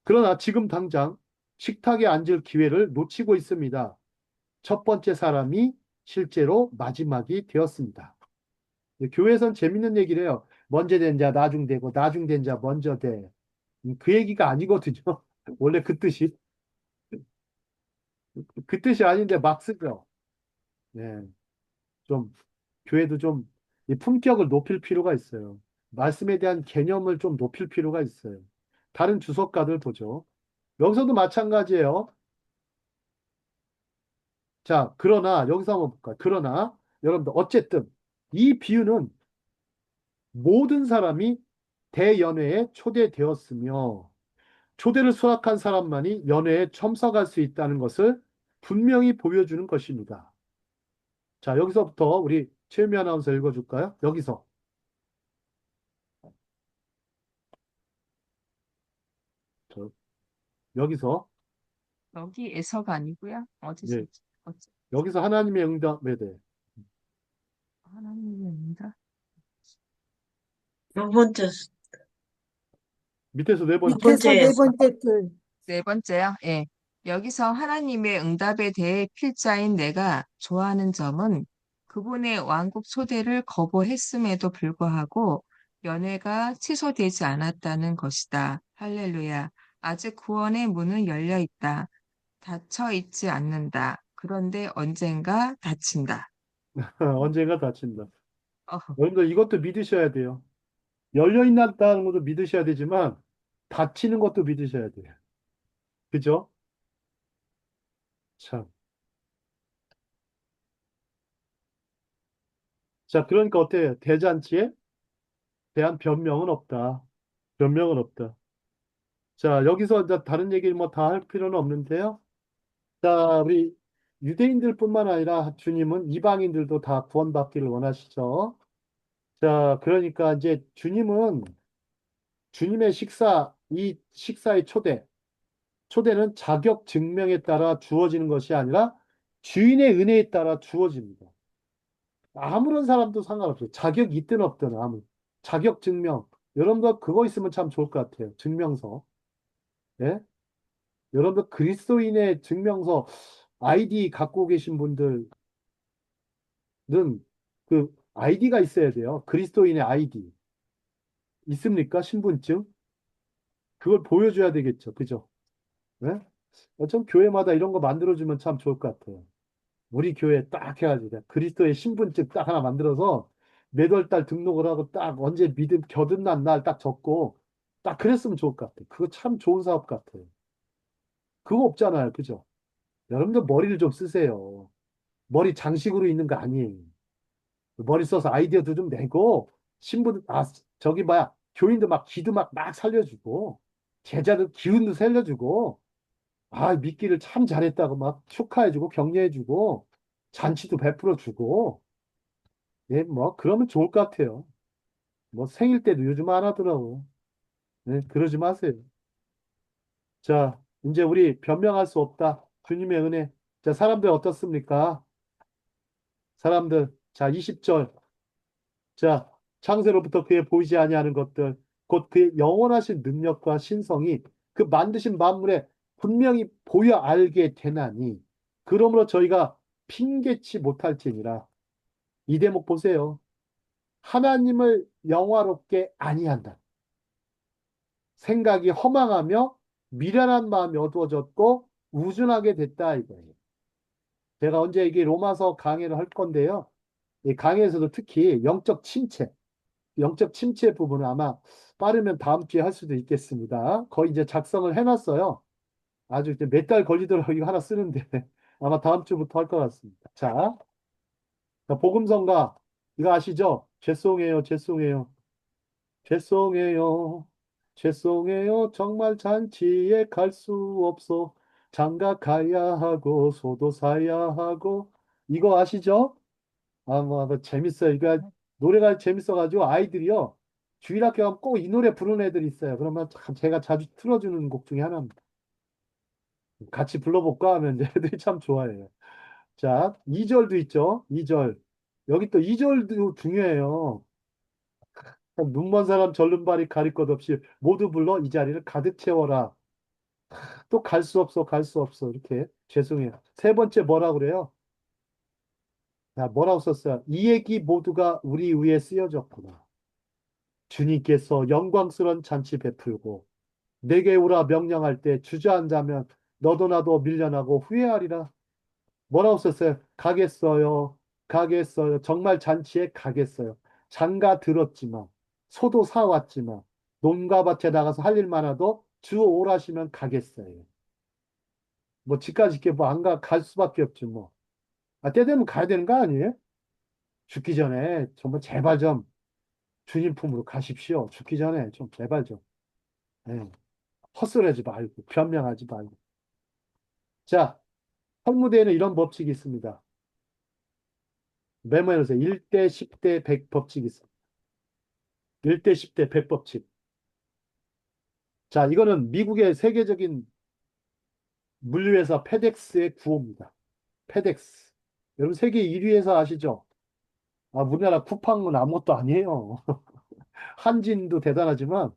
그러나 지금 당장 식탁에 앉을 기회를 놓치고 있습니다. 첫 번째 사람이 실제로 마지막이 되었습니다. 교회에선 재밌는 얘기를 해요. 먼저 된 자 나중되고 나중된 자 먼저 돼. 그 얘기가 아니거든요. 원래 그 뜻이. 그 뜻이 아닌데 막 쓰죠. 네. 좀 교회도 좀 이 품격을 높일 필요가 있어요. 말씀에 대한 개념을 좀 높일 필요가 있어요. 다른 주석가들 보죠. 여기서도 마찬가지예요. 자, 그러나 여기서 한번 볼까요? 그러나 여러분들 어쨌든 이 비유는 모든 사람이 대연회에 초대되었으며 초대를 수락한 사람만이 연회에 참석할 수 있다는 것을 분명히 보여주는 것입니다. 자, 여기서부터 우리 최유미 아나운서 읽어줄까요? 저, 여기서, 여기에서가 아니고요. 어디서? 예, 어째- 여기서 하나님의 응답에 대해. 하나님입니다. 두 번째, 밑에서 네 번째. 밑에서 네 번째에서. 번째 줄. 네 번째요. 예. 여기서 하나님의 응답에 대해 필자인 내가 좋아하는 점은 그분의 왕국 초대를 거부했음에도 불구하고 연회가 취소되지 않았다는 것이다. 할렐루야. 아직 구원의 문은 열려 있다. 닫혀 있지 않는다. 그런데 언젠가 닫힌다. 언젠가 다친다. 어, 여러분들 이것도 믿으셔야 돼요. 열려있다는 것도 믿으셔야 되지만 다치는 것도 믿으셔야 돼요. 그죠? 참. 자, 그러니까 어때요? 대잔치에 대한 변명은 없다. 변명은 없다. 자, 여기서 이제 다른 얘기를 뭐 다 할 필요는 없는데요. 자, 우리 유대인들뿐만 아니라 주님은 이방인들도 다 구원받기를 원하시죠. 자, 그러니까 이제 주님의 식사, 이 식사의 초대는 자격 증명에 따라 주어지는 것이 아니라 주인의 은혜에 따라 주어집니다. 아무런 사람도 상관없어요. 자격이 있든 없든 자격 증명. 여러분들 그거 있으면 참 좋을 것 같아요. 증명서. 예? 여러분들 그리스도인의 증명서 아이디 갖고 계신 분들은 그 아이디가 있어야 돼요. 그리스도인의 아이디. 있습니까? 신분증? 그걸 보여줘야 되겠죠. 그죠? 예? 좀 교회마다 이런 거 만들어주면 참 좋을 것 같아요. 우리 교회 딱 해가지고 그리스도의 신분증 딱 하나 만들어서 매달 달 등록을 하고 딱 언제 믿음 겨든난 날 딱 적고 딱 그랬으면 좋을 것 같아요. 그거 참 좋은 사업 같아요. 그거 없잖아요. 그죠? 여러분들 머리를 좀 쓰세요. 머리 장식으로 있는 거 아니에요. 머리 써서 아이디어도 좀 내고 저기 뭐야 교인도 막 기도 막 살려주고 제자들 기운도 살려주고 믿기를 참 잘했다고 막 축하해주고 격려해주고 잔치도 베풀어주고 예, 뭐 그러면 좋을 것 같아요. 뭐 생일 때도 요즘 안 하더라고. 네, 그러지 마세요. 자, 이제 우리 변명할 수 없다. 주님의 은혜. 자, 사람들 어떻습니까? 사람들. 자, 20절. 자, 창세로부터 그의 보이지 아니하는 것들, 곧 그의 영원하신 능력과 신성이 그 만드신 만물에 분명히 보여 알게 되나니, 그러므로 저희가 핑계치 못할지니라. 이 대목 보세요. 하나님을 영화롭게 아니한다. 생각이 허망하며 미련한 마음이 어두워졌고 우준하게 됐다 이거예요. 제가 언제 이게 로마서 강의를 할 건데요. 이 강의에서도 특히 영적 침체 부분은 아마 빠르면 다음 주에 할 수도 있겠습니다. 거의 이제 작성을 해놨어요. 아주 이제 몇 달 걸리더라고요. 이거 하나 쓰는데. 아마 다음 주부터 할 것 같습니다. 자, 복음성가. 이거 아시죠? 죄송해요. 죄송해요. 죄송해요. 죄송해요. 정말 잔치에 갈 수 없어. 장가 가야 하고, 소도 사야 하고. 이거 아시죠? 뭐 재밌어요. 이거 노래가 재밌어가지고 아이들이요. 주일학교 가면 꼭 이 노래 부르는 애들이 있어요. 그러면 참 제가 자주 틀어주는 곡 중에 하나입니다. 같이 불러볼까 하면 이제 애들이 참 좋아해요. 자, 2절도 있죠. 2절. 여기 또 2절도 중요해요. 눈먼 사람 절름발이 가릴 것 없이 모두 불러 이 자리를 가득 채워라. 또 갈 수 없어, 갈 수 없어. 이렇게 죄송해요. 세 번째 뭐라 그래요? 자, 뭐라고 썼어요? 이 얘기 모두가 우리 위에 쓰여졌구나. 주님께서 영광스러운 잔치 베풀고 내게 오라 명령할 때 주저앉으면 너도 나도 밀려나고 후회하리라. 뭐라고 썼어요? 가겠어요. 가겠어요. 정말 잔치에 가겠어요. 장가 들었지만 소도 사왔지만 논과 밭에 나가서 할 일 많아도 주 오라시면 가겠어요. 뭐 집까지 이렇게 뭐 안 갈 수밖에 없지 뭐. 때 되면 가야 되는 거 아니에요? 죽기 전에 정말 제발 좀 주님 품으로 가십시오. 죽기 전에 좀 제발 좀. 예. 헛소리하지 말고 변명하지 말고. 자, talmude에는 이런 법칙이 있습니다. 메모해놓으세요. 1대 10대 100 법칙이 있습니다. 1대 10대 100 법칙. 자, 이거는 미국의 세계적인 물류회사 페덱스의 구호입니다. 페덱스. 여러분 세계 1위 회사 아시죠? 우리나라 쿠팡은 아무것도 아니에요. 한진도 대단하지만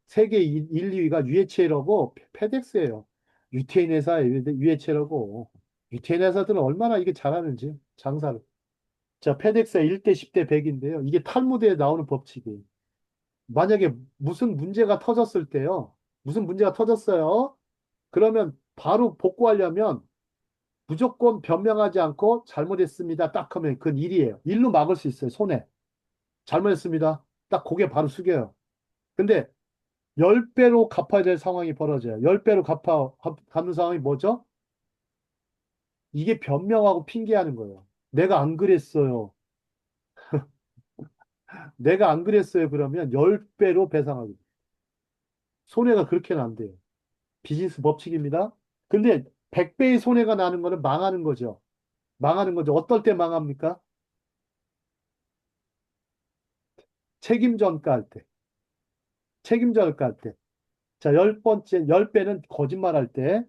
세계 1, 2위가 UHL하고 페덱스예요. 유태인 회사예요. UHL하고. 유태인 회사들은 얼마나 이게 잘하는지 장사를. 자, 페덱스의 1대 10대 100인데요. 이게 탈무드에 나오는 법칙이에요. 만약에 무슨 문제가 터졌을 때요. 무슨 문제가 터졌어요. 그러면 바로 복구하려면 무조건 변명하지 않고 잘못했습니다. 딱 하면 그건 일이에요. 일로 막을 수 있어요. 손해. 잘못했습니다. 딱 고개 바로 숙여요. 근데 10배로 갚아야 될 상황이 벌어져요. 10배로 갚는 상황이 뭐죠? 이게 변명하고 핑계하는 거예요. 내가 안 그랬어요. 내가 안 그랬어요. 그러면 10배로 배상하고. 손해가 그렇게는 안 돼요. 비즈니스 법칙입니다. 근데 100배의 손해가 나는 거는 망하는 거죠. 망하는 거죠. 어떨 때 망합니까? 책임전가 할 때. 책임전가 할 때. 자, 10번째, 10배는 거짓말 할 때.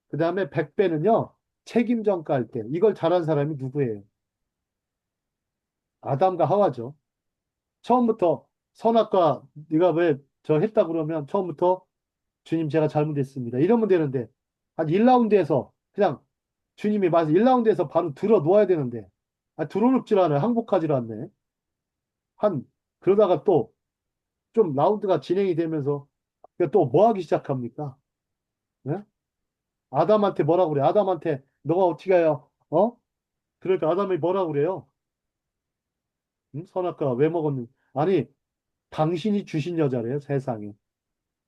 그 다음에 100배는요, 책임전가 할 때. 이걸 잘한 사람이 누구예요? 아담과 하와죠. 처음부터 선악과 네가 왜 저 했다 그러면 처음부터 주님 제가 잘못했습니다. 이러면 되는데 한 1라운드에서 그냥 주님이 맞아 1라운드에서 바로 들어 놓아야 되는데 들어 놓질 않아요. 항복하질 않네. 한 그러다가 또 좀 라운드가 진행이 되면서 또 뭐 하기 시작합니까? 예? 아담한테 뭐라고 그래? 아담한테 너가 어떻게 해요? 어? 그러니까 아담이 뭐라고 그래요? 응? 선악과 왜 먹었는? 아니 당신이 주신 여자래요 세상에.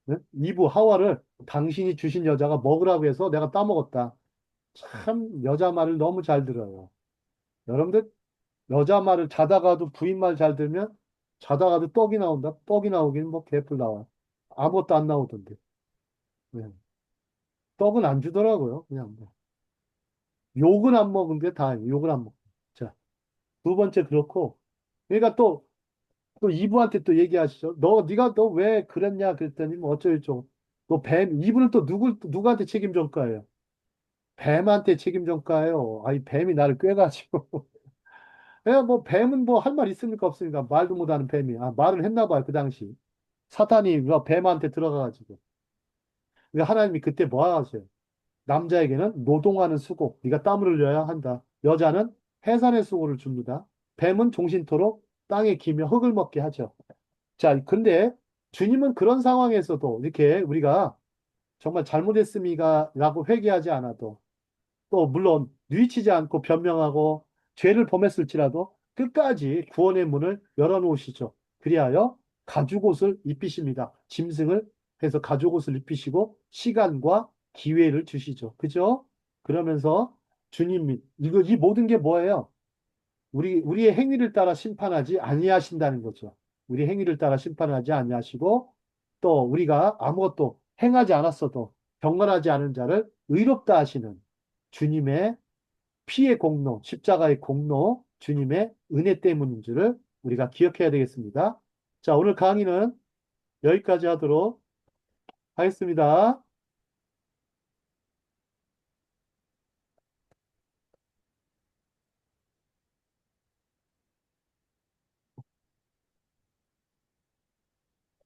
응? 이브 하와를 당신이 주신 여자가 먹으라고 해서 내가 따먹었다. 참 여자 말을 너무 잘 들어요. 여러분들 여자 말을 자다가도 부인 말 잘 들면 자다가도 떡이 나온다. 떡이 나오긴 뭐 개뿔 나와. 아무것도 안 나오던데. 네. 떡은 안 주더라고요. 그냥 뭐. 욕은 안 먹은 게 다행이에요. 욕은 안 먹. 자, 두 번째 그렇고. 그러니까 또 이브한테 또 얘기하시죠. 네가 너 왜 그랬냐 그랬더니 뭐 어쩌고저쩌고. 너 이브는 또 누구한테 책임 전가예요? 뱀한테 책임 전가예요. 아이 뱀이 나를 꿰가지고. 야, 뭐 뱀은 뭐 할 말 있습니까 없습니까? 말도 못하는 뱀이. 말을 했나 봐요 그 당시. 사탄이 뭐 뱀한테 들어가가지고. 그러니까 하나님이 그때 뭐 하세요? 남자에게는 노동하는 수고, 네가 땀을 흘려야 한다. 여자는 해산의 수고를 줍니다. 뱀은 종신토록 땅에 기며 흙을 먹게 하죠. 자, 근데 주님은 그런 상황에서도 이렇게 우리가 정말 잘못했습니다라고 회개하지 않아도 또 물론 뉘치지 않고 변명하고 죄를 범했을지라도 끝까지 구원의 문을 열어놓으시죠. 그리하여 가죽옷을 입히십니다. 짐승을 해서 가죽옷을 입히시고 시간과 기회를 주시죠. 그죠? 그러면서 주님이 이 모든 게 뭐예요? 우리의 행위를 따라 심판하지 아니하신다는 거죠. 우리 행위를 따라 심판하지 아니하시고 또 우리가 아무것도 행하지 않았어도 경건하지 않은 자를 의롭다 하시는 주님의 피의 공로, 십자가의 공로, 주님의 은혜 때문인 줄을 우리가 기억해야 되겠습니다. 자, 오늘 강의는 여기까지 하도록 하겠습니다.